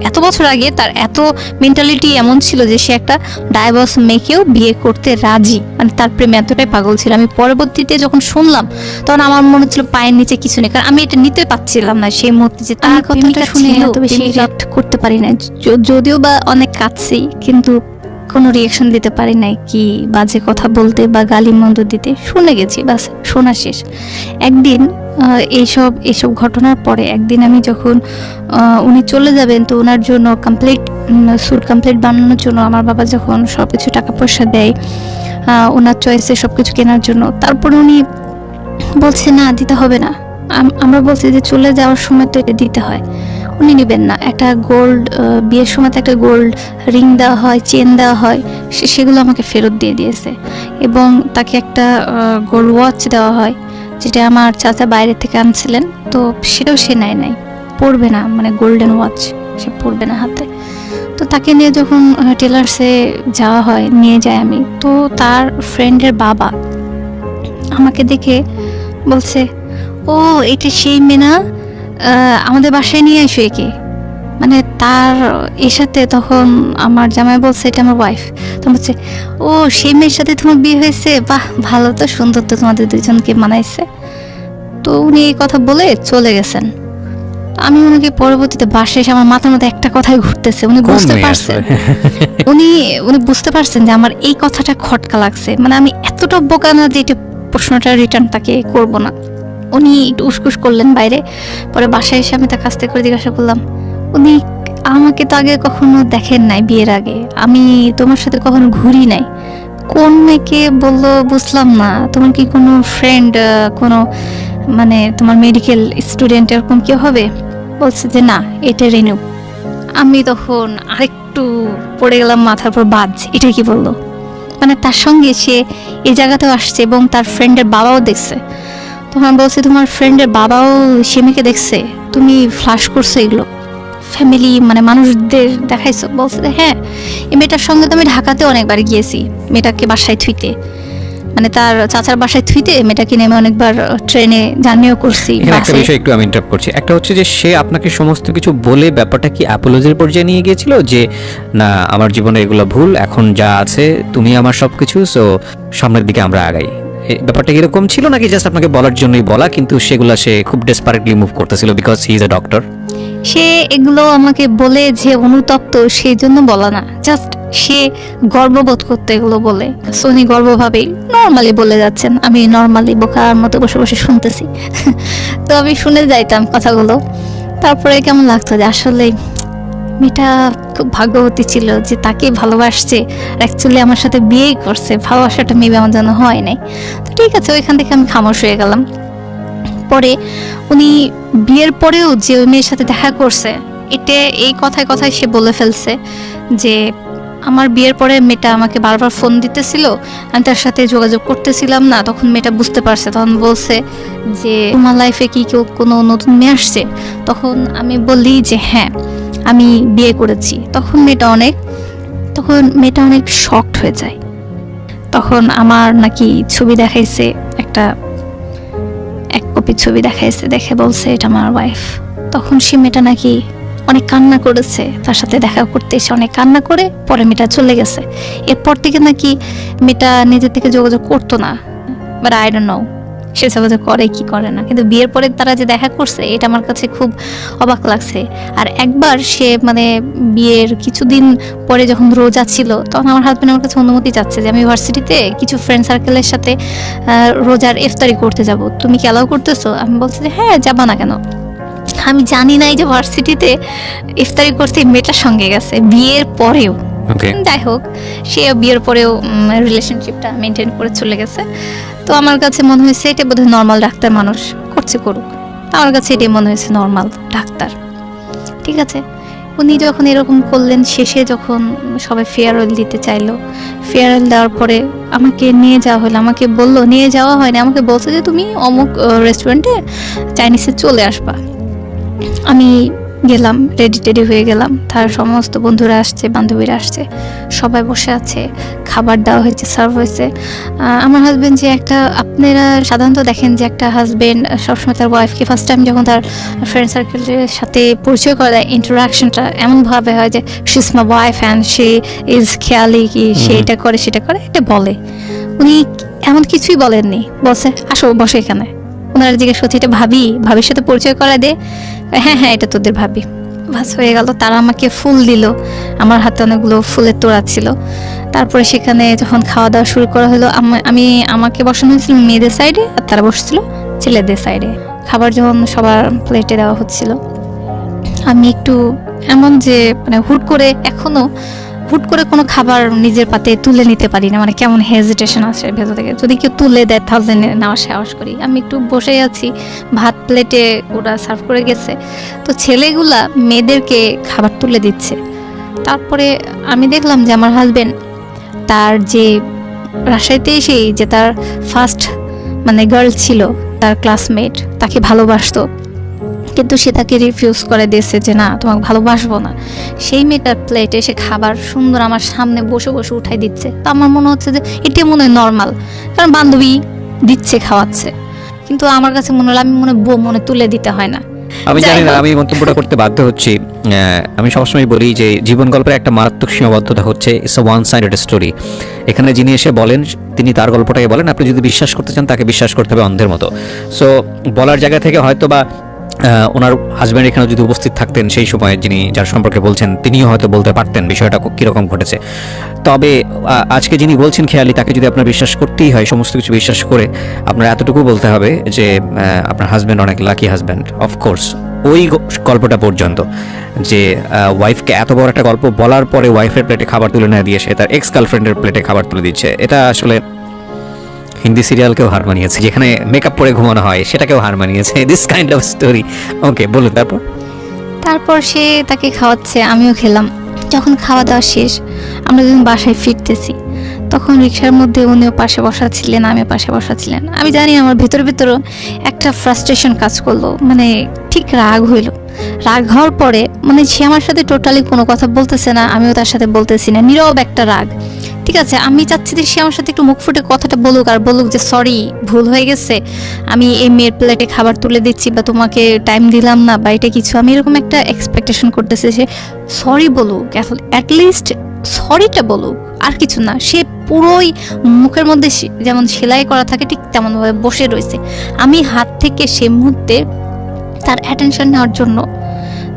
এত বছর আগে তার এত মেন্টালিটি এমন ছিল যে সে একটা ডাইভোর্স মেয়েকেও বিয়ে করতে রাজি। মানে তার প্রেমে এতটাই পাগল ছিল। আমি পরবর্তীতে যখন শুনলাম, তখন আমার মনে হচ্ছিল পায়ের নিচে কিছু নেই, কারণ আমি এটা নিতে পারছিলাম না সেই মুহূর্তে যে তার কথাটা শুনে এত বেশি রিঅ্যাক্ট করতে পারি না। যদিও বা অনেক কাঁদছি, কিন্তু কোনো রিয়াকশন দিতে পারি নাই, কি বাজে কথা বলতে বা গালি মন্দ দিতে। শুনে গেছি, বাস শোনা শেষ। একদিন এইসব ঘটনার পরে একদিন আমি যখন উনি চলে যাবেন, তো ওনার জন্য স্যুট কমপ্লিট বানানোর জন্য আমার বাবা যখন সব কিছু টাকা পয়সা দেয় ওনার চয়েসে সব কিছু কেনার জন্য, তারপরে উনি বলছে না দিতে হবে না। আমরা বলছি যে চলে যাওয়ার সময় তো এটা দিতে হয়। উনি নেবেন না। একটা গোল্ড বিয়ের সময় তো একটা গোল্ড রিং দেওয়া হয়, চেন দেওয়া হয়, সেগুলো আমাকে ফেরত দিয়ে দিয়েছে। এবং তাকে একটা গোল্ড ওয়াচ দেওয়া হয়, যেটা আমার চাচা বাইরে থেকে আনছিলেন, তো সেটাও সে নাই, পরবে না, মানে গোল্ডেন ওয়াচ সে পরবে না হাতে। তো তাকে নিয়ে যখন টেলার্সে যাওয়া হয়, নিয়ে যাই আমি, তো তার ফ্রেন্ডের বাবা আমাকে দেখে বলছে, ও এটা সেই মেয়ে না, আমাদের বাসায় নিয়ে এসো একে। মানে তার এর সাথে তখন আমার জামাই বলছে এটা আমার ওয়াইফ। তো বলছে, ও সেই মেয়ের সাথে তোমার বিয়ে হয়েছে, বাহ ভালো তো, সুন্দর তো, তোমাদের দুইজনকে মানাইছে। তো উনি এই কথা বলে চলে গেছেন। আমি ওনাকে পরবর্তীতে বাসায় এসে আমার মাথার মধ্যে একটা কথাই ঘুরতেছে। উনি বুঝতে পারছেন, উনি বুঝতে পারছেন যে আমার এই কথাটা খটকা লাগছে। মানে আমি এতটা বোকা না যে এটা প্রশ্নটা রিটার্ন তাকে করব না। উনি একটু উসকুস করলেন বাইরে, পরে বাসায় এসে আমি তার কাছ থেকে জিজ্ঞাসা করলাম, উনি আমাকে তো আগে কখনো দেখেন নাই, বিয়ের আগে আমি তোমার সাথে কখনো ঘুরি নাই, কোন মেয়েকে বললো বুঝলাম না, তোমার কি কোনো ফ্রেন্ড, কোনো মানে তোমার মেডিকেল স্টুডেন্ট এরকম কেউ হবে? বলছে যে না, এটা রেনু। আমি তখন আরেকটু পড়ে গেলাম, মাথার উপর বাজ, এটা কি বললো? মানে তার সঙ্গে সে এই জায়গাতেও আসছে এবং তার ফ্রেন্ডের বাবাও দেখছে। তখন বলছি, তোমার ফ্রেন্ডের বাবাও সে মেয়েকে দেখছে, তুমি ফ্লাশ করছো এগুলো ফ্যামিলি মানে মানুষদের দেখাইছো? বলছে হ্যাঁ, এই মেয়েটার সঙ্গে তো আমি ঢাকাতে অনেকবার গিয়েছি, মেয়েটাকে বাসায় থুইতে, মানে তার চাচার বাসায় থুইতে মেয়েটাকে নেমে অনেকবার ট্রেনে জার্নিও করছি। একটা বিষয় একটু আমি ইন্টারাপ্ট করছি, একটা হচ্ছে যে সে আপনাকে সমস্ত কিছু বলে ব্যাপারটা কি অ্যাপোলজির পর্যায়ে নিয়ে গিয়েছিল, যে না আমার জীবনে এগুলো ভুল, এখন যা আছে তুমি আমার সবকিছু, সো সামনের দিকে আমরা আগাই, ব্যাপারটা এরকম ছিল নাকি জাস্ট আপনাকে বলার জন্যই বলা, কিন্তু সেগুলো সে খুব ডেসপারেটলি মুভ করতেছিল because he is a doctor? সে এগুলো আমাকে বলে যে অনুতপ্ত সেই জন্য বলা না, জাস্ট সে গর্ববোধ করতে এগুলো বলে। সোনি গর্বভাবেই নর্মালি বলে যাচ্ছেন, আমি নর্মালি বোকার মতো বসে বসে শুনতেছি। তো আমি শুনে যাইতাম কথাগুলো। তারপরে কেমন লাগতো যে আসলে মেয়েটা খুব ভাগ্যবতী ছিল যে তাকে ভালোবাসছে, অ্যাকচুয়ালি আমার সাথে বিয়েই করছে, ভালোবাসাটা মেবি আমার জন্য হয় নাই। তো ঠিক আছে, ওইখান থেকে আমি খামোশ হয়ে গেলাম। পরে উনি বিয়ের পরেও যে ওই মেয়ের সাথে দেখা করছে, এই কথায় কথায় সে বলে ফেলছে যে আমার বিয়ের পরে মেয়েটা আমাকে বারবার ফোন দিতেছিল, আমি তার সাথে যোগাযোগ করতেছিলাম না। তখন মেয়েটা বুঝতে পারছে, তখন বলছে যে তোমার লাইফে কি কেউ কোনো নতুন মেয়ে আসছে? তখন আমি বলি যে হ্যাঁ, আমি বিয়ে করেছি। তখন মেয়েটা অনেক শকড হয়ে যায়। তখন আমার নাকি ছবি দেখাইছে, এক কপি ছবি দেখাইছে, দেখে বলছে এটা আমার ওয়াইফ। তখন সে মেয়েটা নাকি অনেক কান্না করেছে, তার সাথে দেখা করতে এসে অনেক কান্না করে পরে মেয়েটা চলে গেছে। এরপর থেকে নাকি মেয়েটা নিজের থেকে যোগাযোগ করতো না, বাট আই ডোন্ট নো সে যোগাযোগ করে কি করে না। কিন্তু বিয়ের পরে তারা যে দেখা করছে এটা আমার কাছে খুব অবাক লাগছে। আর একবার সে মানে বিয়ের কিছুদিন পরে যখন রোজা ছিল, তখন আমার হাজবেন্ড আমার কাছে অনুমতি চাচ্ছে যে আমি ইউনিভার্সিটিতে কিছু ফ্রেন্ড সার্কেলের সাথে রোজার ইফতারি করতে যাব, তুমি কি অ্যালাউ করতেছো? আমি বলছি যে হ্যাঁ, যাবা না কেন। আমি জানি না এই যে ভার্সিটিতে ইফতারি করতে মেয়েটার সঙ্গে গেছে বিয়ের পরেও। যাই হোক, সে বিয়ের পরেও রিলেশনশিপটা মেনটেন করে চলে গেছে। তো আমার কাছে মনে হয়েছে এটা বোধহয় নর্মাল, ডাক্তার মানুষ করছে করুক। তো আমার কাছে এটাই মনে হয়েছে নর্মাল ডাক্তার। ঠিক আছে, উনি যখন এরকম করলেন, শেষে যখন সবাই ফেয়ারওয়েল দিতে চাইলো, ফেয়ারওয়েল দেওয়ার পরে আমাকে নিয়ে যাওয়া হলো। আমাকে বললো, নিয়ে যাওয়া হয়নি, আমাকে বলছে যে তুমি অমুক রেস্টুরেন্টে চাইনিজে চলে আসবা। আমি গেলাম, রেডি হয়ে গেলাম। তার সমস্ত বন্ধুরা আসছে, বান্ধবীরা আসছে, সবাই বসে আছে, খাবার দেওয়া হয়েছে, সার্ভ হয়েছে। আমার হাজবেন্ড যে আপনারা সাধারণত দেখেন যে একটা হাজবেন্ড সবসময় তার ওয়াইফকে ফার্স্ট টাইম যখন তার ফ্রেন্ড সার্কেলের সাথে পরিচয় করে দেয়, ইন্টারাকশনটা এমনভাবে হয় যে she is my wife and she is খেয়ালি, কি সে এটা করে সেটা করে, এটা বলে। উনি এমন কিছুই বলেননি, বলছে আসো বসে এখানে। ওনারা জিজ্ঞেস করছে এটা ভাবির সাথে পরিচয় করা দে। হ্যাঁ হ্যাঁ, এটা তোদের ভাবি। বাস হয়ে গেল। তারা আমাকে ফুল দিল, আমার হাতে অনেকগুলো ফুলের তোড়া ছিল। তারপরে সেখানে যখন খাওয়া দাওয়া শুরু করা হলো, আমাকে বসানো হয়েছিল মেয়েদের সাইডে, আর তারা বসছিল ছেলেদের সাইডে। খাবার যখন সবার প্লেটে দেওয়া হচ্ছিল, আমি একটু এমন যে মানে হুট করে কোনো খাবার নিজের পাতে তুলে নিতে পারি না, মানে কেমন হেজিটেশন আসে ভেতর থেকে। যদি কেউ তুলে দেয় তাহলে নেওয়ার সাহস করি। আমি একটু বসেই আছি, ভাত প্লেটে ওরা সার্ভ করে গেছে, তো ছেলেগুলা মেয়েদেরকে খাবার তুলে দিচ্ছে। তারপরে আমি দেখলাম যে আমার হাজবেন্ড তার যে রাজশাহীতে এসেই যে তার ফার্স্ট মানে গার্ল ছিল, তার ক্লাসমেট, তাকে ভালোবাসতো, কিন্তু সে তাকে রিফিউজ করে দিয়েছে যে না, তোমাকে ভালোবাসবো না। সেই মেয়েটার প্লেটে সে খাবার সুন্দর আমার সামনে বসে বসে উঠাই দিচ্ছে। তো আমার মনে হচ্ছে যে এটা মনে হয় নর্মাল, কারণ বান্ধবী দিচ্ছে, খাওয়াচ্ছে। কিন্তু আমার কাছে মনে হলো আমি মনে তুলে দিতে হয় না। আমি জানি না, আমি মন্তব্যটা করতে বাধ্য হচ্ছি। আমি সবসময় বলি যে জীবন গল্পের একটা মারাত্মক সীমাবদ্ধতা হচ্ছে it's a one sided story. এখানে যিনি এসে বলেন তিনি তার গল্পটাকে বলেন, আপনি যদি বিশ্বাস করতে চান তাকে বিশ্বাস করতে হবে অন্ধের মতো। সো বলার জায়গা থেকে হয়তো বা ওনার হাজব্যান্ড এখানে যদি উপস্থিত থাকতেন সেই সময়, যার সম্পর্কে বলছেন, তিনিও হয়তো বলতে পারতেন বিষয়টা কীরকম ঘটেছে। তবে আজকে যিনি বলছেন খেয়ালি, তাকে যদি আপনার বিশ্বাস করতেই হয়, সমস্ত কিছু বিশ্বাস করে আপনার এতটুকু বলতে হবে যে আপনার হাজব্যান্ড অনেক লাকি হাজব্যান্ড। অফকোর্স ওই গল্পটা পর্যন্ত যে ওয়াইফকে এত বড় একটা গল্প বলার পরে ওয়াইফের প্লেটে খাবার তুলে না দিয়ে সে তার এক্স গার্লফ্রেন্ডের প্লেটে খাবার তুলে দিচ্ছে, এটা আসলে হিন্দি সিরিয়ালকেও হার মানিয়েছে, যেখানে মেকআপ পরে ঘুমানো হয় সেটাকেও হার মানিয়েছে। This kind of story. Okay, বলুন। তারপর সে তাকে খাওয়াচ্ছে, আমিও খেলাম। যখন খাওয়া দাওয়া শেষ, আমরা যখন বাসায় ফিরতেছি, তখন রিক্সার মধ্যে উনিও পাশে বসা ছিলেন, আমিও পাশে বসা ছিলেন। আমি জানি আমার ভেতর একটা ফ্রাস্ট্রেশন কাজ করলো, মানে ঠিক রাগ হইলো। রাগ হওয়ার পরে মানে সে আমার সাথে টোটালি কোনো কথা বলতেছে না, আমিও তার সাথে বলতেছি না, নীরব একটা রাগ। ঠিক আছে, আমি চাচ্ছি যে সে আমার সাথে একটু মুখ ফুটে কথাটা বলুক, আর বলুক যে সরি, ভুল হয়ে গেছে, আমি এই মেয়ের প্লেটে খাবার তুলে দিচ্ছি, বা তোমাকে টাইম দিলাম না, বা এটা কিছু। আমি এরকম একটা এক্সপেকটেশন করতেছি সে সরি বলুক, অ্যাটলিস্ট সরিটা বলুক, আর কিছু না। সে পুরোই মুখের মধ্যে যেমন সেলাই করা থাকে ঠিক তেমনভাবে বসে রয়েছে। আমি হাত থেকে সে মুহূর্তে তার অ্যাটেনশন নেওয়ার জন্য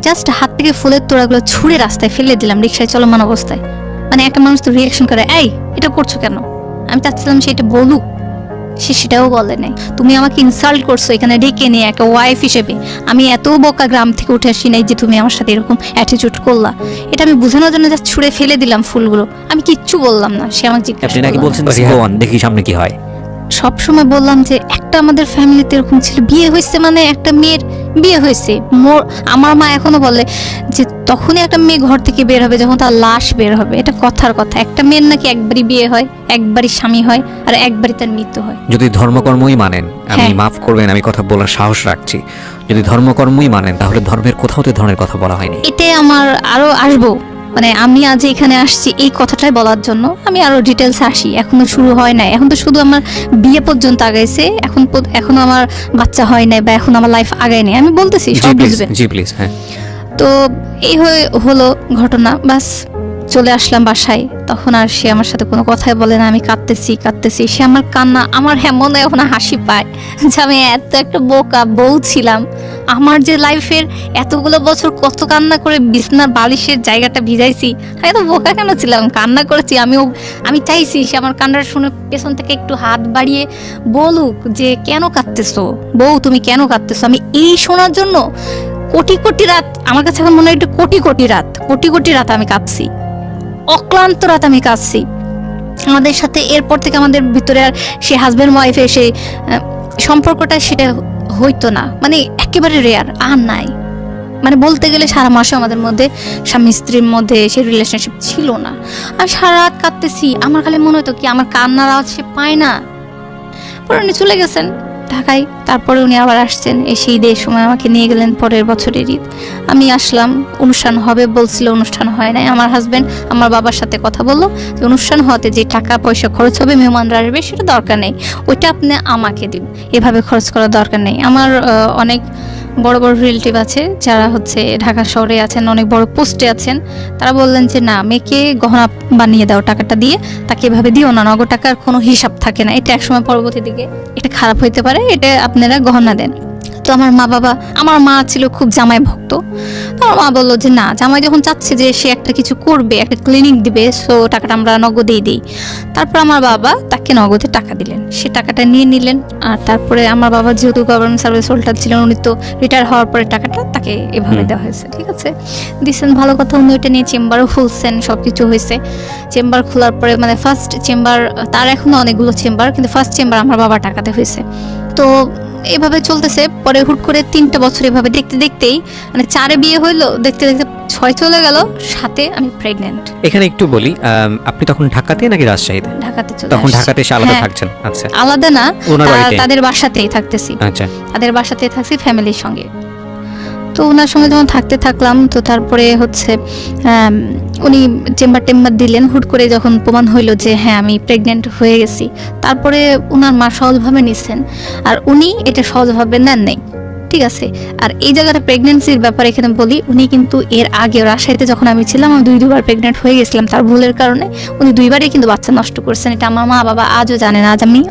জাস্ট হাত থেকে ফুলের তোড়াগুলো ছুঁড়ে রাস্তায় ফেলে দিলাম, রিক্সায় চলমান অবস্থায়। মানে একটা মানুষ তো রিয়াকশন করে, এই এটা করছো কেন? আমি চাচ্ছিলাম সে এটা বলুক, সে সেটাও বলে নাই। তুমি আমাকে ইনসাল্ট করছো এখানে ডেকে নিয়ে একটা ওয়াইফ হিসেবে। আমি এত বোকা গ্রাম থেকে উঠে আসি নাই যে তুমি আমার সাথে এরকম অ্যাটিটিউড করলা। এটা আমি বোঝানোর জন্য জাস্ট ছুঁড়ে ফেলে দিলাম ফুলগুলো, আমি কিচ্ছু বললাম না। সে আমাকে জিজ্ঞাসা আপনি নাকি বলছেন দেখি সামনে কি হয়। সবসময় বললাম যে একটা আমাদের ফ্যামিলিতে এরকম ছিল, বিয়ে হয়েছে মানে একটা মেয়ের বিয়ে হয়েছে। আমার মা এখনো বলে যে তখনই একটা মেয়ে ঘর থেকে বের হবে যখন তার লাশ বের হবে। এটা কথার কথা, একটা মেয়ের নাকি একবারই বিয়ে হয়, একবারই স্বামী হয়, আর একবারই তার মৃত্যু হয়। যদি ধর্মকর্মই মানেন, আমি হ্যাঁ। মাফ করবেন আমি কথা বলার সাহস রাখছি, যদি ধর্মকর্মই মানেন তাহলে ধর্মের কোথাও তো ধরনের কথা বলা হয়নি। এটাই আমার আরো আসবো, মানে আমি আজ এখানে আসছি এই কথাটাই বলার জন্য। আমি আরো ডিটেলস আসি, এখনো শুরু হয় নাই, এখন তো শুধু আমার বিয়ে পর্যন্ত আগাইছে, এখন আমার বাচ্চা হয় নাই বা এখন আমার লাইফ আগায় নাই, আমি বলতেছি জি সব প্লিজ, বুঝবেন। জি প্লিজ। হ্যাঁ, তো এই হলো ঘটনা, বাস চলে আসলাম বাসায়। তখন আর সে আমার সাথে কোনো কথাই বলে না, আমি কাঁদতেছি, সে আমার কান্না, আমার মনে এখন হাসি পায় যে আমি এত একটা বোকা বউ ছিলাম। আমার যে লাইফের এতগুলো বছর কত কান্না করে বিছনার বালিশের জায়গাটা ভিজাইছি, আমি এত বোকা কেন ছিলাম, কান্না করেছি। আমি চাইছি সে আমার কান্নাটা শুনে পেছন থেকে একটু হাত বাড়িয়ে বলুক যে কেন কাঁদতেছো বউ, তুমি কেন কাঁদতেছো। আমি এই শোনার জন্য কোটি কোটি রাত, আমার কাছে এখন মনে হয় একটু কোটি কোটি রাত আমি কাঁদছি, অক্লান্ত রাত আমি কাঁদছি। আমাদের সাথে এরপর থেকে আমাদের ভিতরে আর সে হাজব্যান্ড ওয়াইফে সে সম্পর্কটা সেটা হইতো না, মানে একেবারে রেয়ার, আর নাই। মানে বলতে গেলে সারা মাসে আমাদের মধ্যে স্বামী স্ত্রীর মধ্যে সে রিলেশনশিপ ছিল না। আর সারা রাত কাঁদতেছি, আমার খালি মনে হতো কি আমার কান্নার আওয়াজ সে পায় না। পরে উনি চলে গেছেন ঢাকায়, তারপরে উনি আবার আসছেন, এসে ঈদের সময় আমাকে নিয়ে গেলেন পরের বছরের ঈদ। আমি আসলাম, অনুষ্ঠান হবে বলছিল, অনুষ্ঠান হয় নাই। আমার হাজব্যান্ড আমার বাবার সাথে কথা বললো যে অনুষ্ঠান হতে যে টাকা পয়সা খরচ হবে, মেহমানরা আসবে, সেটা দরকার নেই, ওইটা আপনি আমাকে দিন, এভাবে খরচ করার দরকার নেই। আমার অনেক বড় বড় রিলেটিভ আছে যারা হচ্ছে ঢাকা শহরে আছেন, অনেক বড় পোস্টে আছেন, তারা বললেন যে না, মেয়েকে গহনা বানিয়ে দাও টাকাটা দিয়ে, তাকে এভাবে দিও না, নগদ টাকার কোনো হিসাব থাকে না, এটা একসময় পরবর্তী দিকে এটা খারাপ হইতে পারে, এটা আপনারা গহনা দেন। তো আমার মা ছিল খুব জামাই ভক্ত। তো আমার মা বললো যে না, জামাই যখন চাচ্ছে যে সে একটা কিছু করবে, একটা ক্লিনিক দিবে, সো টাকাটা আমরা নগদেই দিই। তারপর আমার বাবা তাকে নগদে টাকা দিলেন, সে টাকাটা নিয়ে নিলেন। আর তারপরে আমার বাবা যেহেতু গভর্নমেন্ট সার্ভিস হোল্ডার ছিলেন, উনি তো রিটায়ার হওয়ার পরে টাকাটা তাকে এভাবে দেওয়া হয়েছে, ঠিক আছে, দিচ্ছেন, ভালো কথা। উনি ওইটা নিয়ে চেম্বারও খুলছেন, সব কিছু হয়েছে। চেম্বার খোলার পরে মানে ফার্স্ট চেম্বার, তার এখনো অনেকগুলো চেম্বার, কিন্তু ফার্স্ট চেম্বার আমার বাবা টাকাতে হয়েছে। তো এভাবে চলতেছে। পরে হুট করে 3টা বছর এভাবে দেখতে দেখতেই, মানে 4-এ বিয়ে হইলো, দেখতে দেখতে 6 চলে গেল, 7-এ আমি প্রেগনেন্ট। এখানে একটু বলি, আপনি তখন ঢাকাতে নাকি রাজশাহীতে? ঢাকাতে চলে তখন আসছি। ঢাকাতে এসে আলাদা হ্যাঁ, থাকছেন? আচ্ছা, আলাদা না, ওনার বাড়িতে? তাদের বাসাতেই থাকতেছি, আচ্ছা, তাদের বাসাতেই থাকছি ফ্যামিলির সঙ্গে। তো ওনার সঙ্গে যখন থাকতে থাকলাম, তো তারপরে হচ্ছে উনি চেম্বার দিলেন। হুট করে যখন প্রমাণ হইলো যে হ্যাঁ আমি প্রেগনেন্ট হয়ে গেছি, তারপরে ওনার মা সহজভাবে নিচ্ছেন, আর উনি এটা সহজভাবে নেন নাই, ঠিক আছে। আর এই জায়গাটা প্রেগনেন্সির ব্যাপারে এখানে বলি, উনি কিন্তু এর আগে রাজশাহীতে যখন আমি ছিলাম, আমি দুইবার প্রেগনেন্ট হয়ে গেছিলাম তার ভুলের কারণে। উনি দুইবারই কিন্তু বাচ্চা নষ্ট করছেন, এটা আমার মা বাবা আজও জানেন। আজ আমি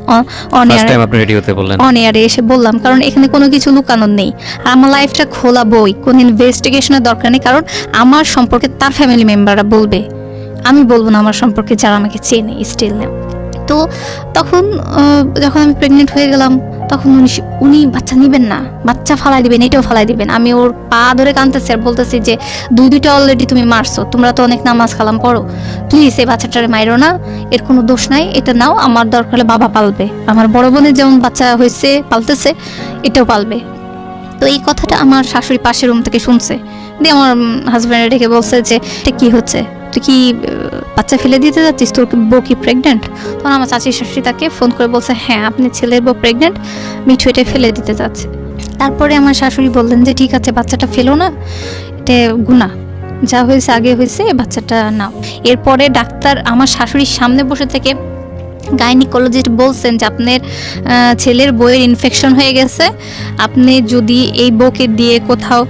ফার্স্ট টাইম আপনি রেডিওতে বললেন। অন এয়ারে এসে বললাম, কারণ এখানে কোনো কিছু লুকানোর নেই। আর আমার লাইফটা খোলা বই, কোনো ইনভেস্টিগেশনের দরকার নেই, কারণ আমার সম্পর্কে তার ফ্যামিলি মেম্বাররা বলবে, আমি বলবো না আমার সম্পর্কে যারা আমাকে চেনে স্টিল না। তো তখন যখন আমি প্রেগনেন্ট হয়ে গেলাম, তখন উনি বাচ্চা নিবেন না, বাচ্চা ফালাই দিবেন, এটাও ফালাই দিবেন। আমি ওর পা ধরে কাঁদতেছি আর বলতেছি যে দুইটা অলরেডি তুমি মারছো, তোমরা তো অনেক নামাজ কালাম পড়ো, প্লিজ এই বাচ্চাটারে মাইরো না, এর কোনো দোষ নাই, এটা নাও, আমার দরকার হলে বাবা পালবে, আমার বড় বোনের যেমন বাচ্চা হয়েছে পালতেছে, এটাও পালবে। তো এই কথাটা আমার শাশুড়ি পাশের রুম থেকে শুনছে, দিয়ে আমার হাজব্যান্ডে ডেকে বলছে যে এটা কি হচ্ছে, তুই কি বাচ্চা ফেলে দিতে যাচ্ছিস, তোর বউ কি প্রেগনেন্ট? তখন আমার চাচি শাশুড়ি তাকে ফোন করে বলছে হ্যাঁ আপনার ছেলের বউ প্রেগনেন্ট, মিঠু এটা ফেলে দিতে যাচ্ছে। তারপরে আমার শাশুড়ি বললেন যে ঠিক আছে বাচ্চাটা ফেলো না, এটা গুনাহ, যা হয়েছে আগে হয়েছে, বাচ্চাটা নাও। এরপরে ডাক্তার আমার শাশুড়ির সামনে বসে থেকে গাইনিকোলজিস্ট বলছেন যে আপনার ছেলের বইয়ের ইনফেকশন হয়ে গেছে, আপনি যদি এই বউকে দিয়ে কোথাও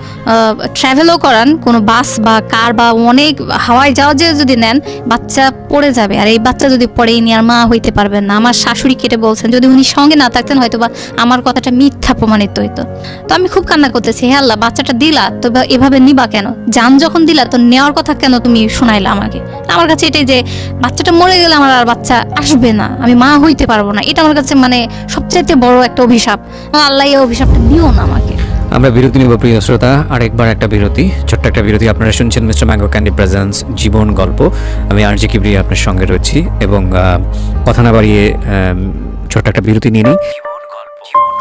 ট্রাভেলও করান, কোনো বাস বা কার বা অনেক হাওয়ায় জাহাজে যদি নেন, বাচ্চা পড়ে যাবে, আর এই বাচ্চা যদি পড়ে ইনি আর মা হইতে পারবেন না। আমার শাশুড়ি কেটে বলছেন যদি উনি সঙ্গে না থাকতেন হয়তো বা আমার কথাটা মিথ্যা প্রমাণিত হইতো। তো আমি খুব কান্না করতেছি, হে আল্লাহ, বাচ্চাটা দিলা তো এভাবে নিবা কেন, জান যখন দিলা তো নেওয়ার কথা কেন তুমি শোনাইলা আমাকে। আমার কাছে এটাই যে বাচ্চাটা মরে গেলে আমার আর বাচ্চা আসবে না, আমি মা হইতে পারবো না, এটা আমার কাছে মানে সবচাইতে বড় একটা অভিশাপ। আল্লাহ এই অভিশাপটা দিও না আমাকে। আমরা বিরতি নিব প্রিয় শ্রোতা, আরেকবার একটা বিরতি, ছোট্ট একটা বিরতি। আপনারা শুনছেন মিস্টার ম্যাঙ্গো ক্যান্ডি প্রেজেন্স জীবন গল্প। আমি আরজে কিবরিয়া আপনার সঙ্গে রয়েছি এবং কথা না বাড়িয়ে ছোট্ট একটা বিরতি নিয়ে নিই।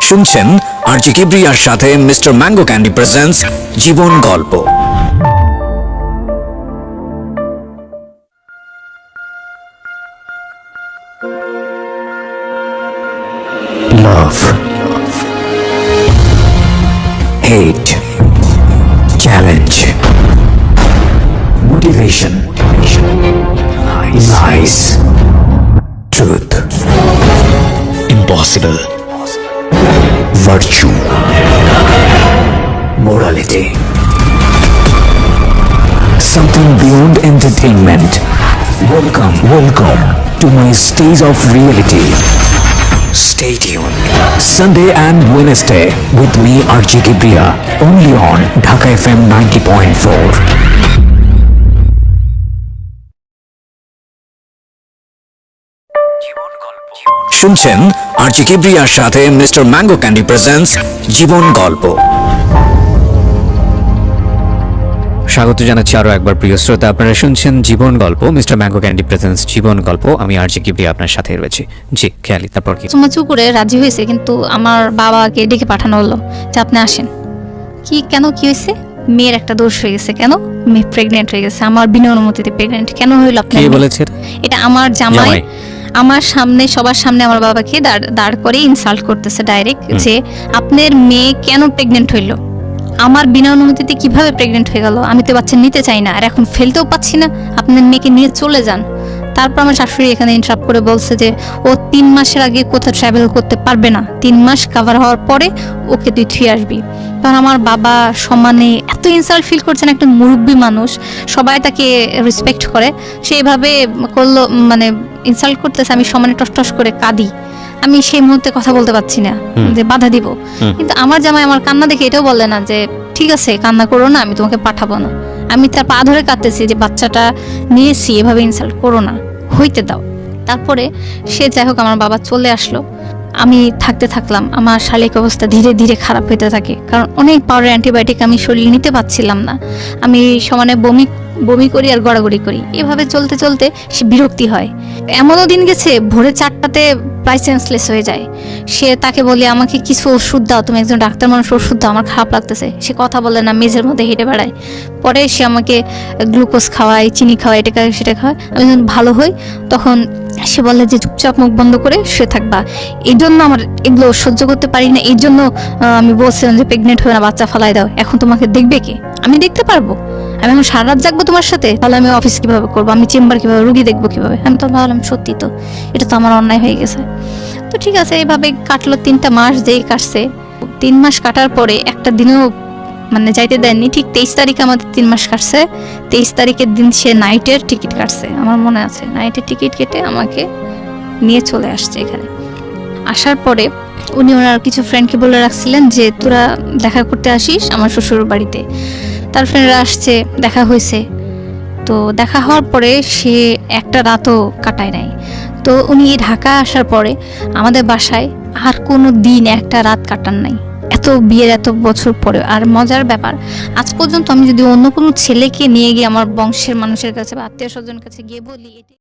শুনছেন আরজি কিবরিয়ার সাথে মিস্টার ম্যাঙ্গো ক্যান্ডি প্রেজেন্টস জীবন গল্প। Love, hate, challenge, motivation, lies, truth, impossible, virtue, morality, something beyond entertainment. Welcome to my stage of reality. Stay tuned. Sunday and Wednesday with me RJ Kibriya only on Dhaka FM 90.4. শুনছেন RJ কিবরিয়ার সাথে mister mango candy presents জীবন গল্প। স্বাগত জানাচ্ছি আরও একবার প্রিয় শ্রোতা, আপনারা শুনছেন জীবন গল্প, মিস্টার ম্যাঙ্গো ক্যান্ডি প্রেজেন্টস জীবন গল্প। আমি আরজি কিবরিয়া আপনার সাথে রয়েছি। জি খেয়ালি, তারপর কি? চুমাচু করে রাজি হয়েছে, কিন্তু আমার বাবাকে ডেকে পাঠানো হলো যে আপনি আসেন। কেন কি হয়েছে? মেয়ের একটা দোষ হয়ে গেছে। কেন? মেয়ে প্রেগনেন্ট হয়ে গেছে, আমার বিনা অনুমতিতে প্রেগনেন্ট। কেন হইল? আপনি কে বলেছে? এটা আমার জামাই আমার সামনে, সবার সামনে আমার বাবাকে দাঁড় করে ইনসাল্ট করতেছে ডাইরেক্ট, যে আপনার মেয়ে কেন প্রেগনেন্ট হইল, আমার বিনা অনুমতিতে কিভাবে প্রেগনেন্ট হয়ে গেল, আমি তো বাচ্চা নিতে চাই না, আর এখন ফেলতেও পাচ্ছি না, আপনার মেয়েকে নিয়ে চলে যান। তারপর আমার শাশুড়ি এখানে ইন্টারাপ্ট করে বলছে যে ও 3 মাসের আগে কোথাও ট্রাভেল করতে পারবে না, 3 মাস কভার হওয়ার পরে ওকে তুই থুয়ে আসবি। কারণ আমার বাবা সমানে এত ইনসাল্ট ফিল করছেন, একটা মুরব্বী মানুষ, সবাই তাকে রেসপেক্ট করে, সেইভাবে করলো, মানে ইনসাল্ট করতেছে। আমি সমানে টস করে কাঁদি, আমি সেই মুহূর্তে কথা বলতে পারছি না, যে বাধা দিব। কিন্তু আমার জামাই আমার কান্না দেখে এটাও বলে না যে ঠিক আছে কান্না করো না, আমি তোমাকে পাঠাবো না। আমি তার পা ধরে কাঁদতেছি যে বাচ্চাটা নিয়েছি, এভাবে ইনসাল্ট করো না, হইতে দাও। তারপরে সে যাই হোক আমার বাবা চলে আসলো, আমি থাকতে থাকলাম। আমার শারীরিক অবস্থা ধীরে ধীরে খারাপ হতে থাকে, কারণ অনেক পাওয়ারের অ্যান্টিবায়োটিক আমি শরীরে নিতে পারছিলাম না। আমি সমানে বমি করি আর গড়াগড়ি করি। এভাবে চলতে চলতে সে বিরক্তি হয়। এমনও দিন গেছে ভোরে 4টাতে প্রায় সেন্সলেস হয়ে যায়। তাকে বলি আমাকে কিছু ওষুধ দাও, তুমি একজন ডাক্তার মানুষ, ওষুধ দাও, আমার খারাপ লাগতেছে। সে কথা বলে না, মেঝের মধ্যে হেঁটে বেড়ায়। পরে সে আমাকে গ্লুকোজ খাওয়ায়, চিনি খাওয়ায়, এটা খাওয়ায় সেটা খাওয়ায়। আমি যখন ভালো হই তখন সে বলে যে চুপচাপ মুখ বন্ধ করে শুয়ে থাকবা। এই জন্য আমার এগুলো সহ্য করতে পারি না, এই জন্য আমি বলছিলাম যে প্রেগনেন্ট হয়ে না, বাচ্চা ফালাই দাও। এখন তোমাকে দেখবে কে? আমি দেখতে পারবো? আমি এখন সারা রাত জাগবো তোমার সাথে? তাহলে আমি অফিস কিভাবে করবো, আমি চেম্বার কিভাবে, রুগী দেখবো কিভাবে? আমি তো ভাবলাম সত্যি তো, এটা তো আমার অন্যায় হয়ে গেছে। তো ঠিক আছে, এইভাবে কাটলো 3টা মাস। যেই কাটছে 3 মাস কাটার পরে একটা দিনও মানে যাইতে দেননি। ঠিক 23 তারিখে আমাদের 3 মাস কাটছে। 23 তারিখের দিন সে নাইটের টিকিট কাটছে, আমার মনে আছে। নাইটের টিকিট কেটে আমাকে নিয়ে চলে আসছে এখানে। আসার পরে উনি ওনার কিছু ফ্রেন্ডকে বলে রাখছিলেন যে তোরা দেখা করতে আসিস আমার শ্বশুর বাড়িতে। তার ফ্রেন্ডরা আসছে, দেখা হয়েছে। তো দেখা হওয়ার পরে সে একটা রাতও কাটায় নাই। তো উনি ঢাকা আসার পরে আমাদের বাসায় আর কোনো দিন একটা রাত কাটান নাই, এত বিয়ের এত বছর পরে। আর মজার ব্যাপার, আজ পর্যন্ত আমি যদি অন্য কোনো ছেলেকে নিয়ে গিয়ে আমার বংশের মানুষের কাছে বা আত্মীয় স্বজনের কাছে গিয়ে বলি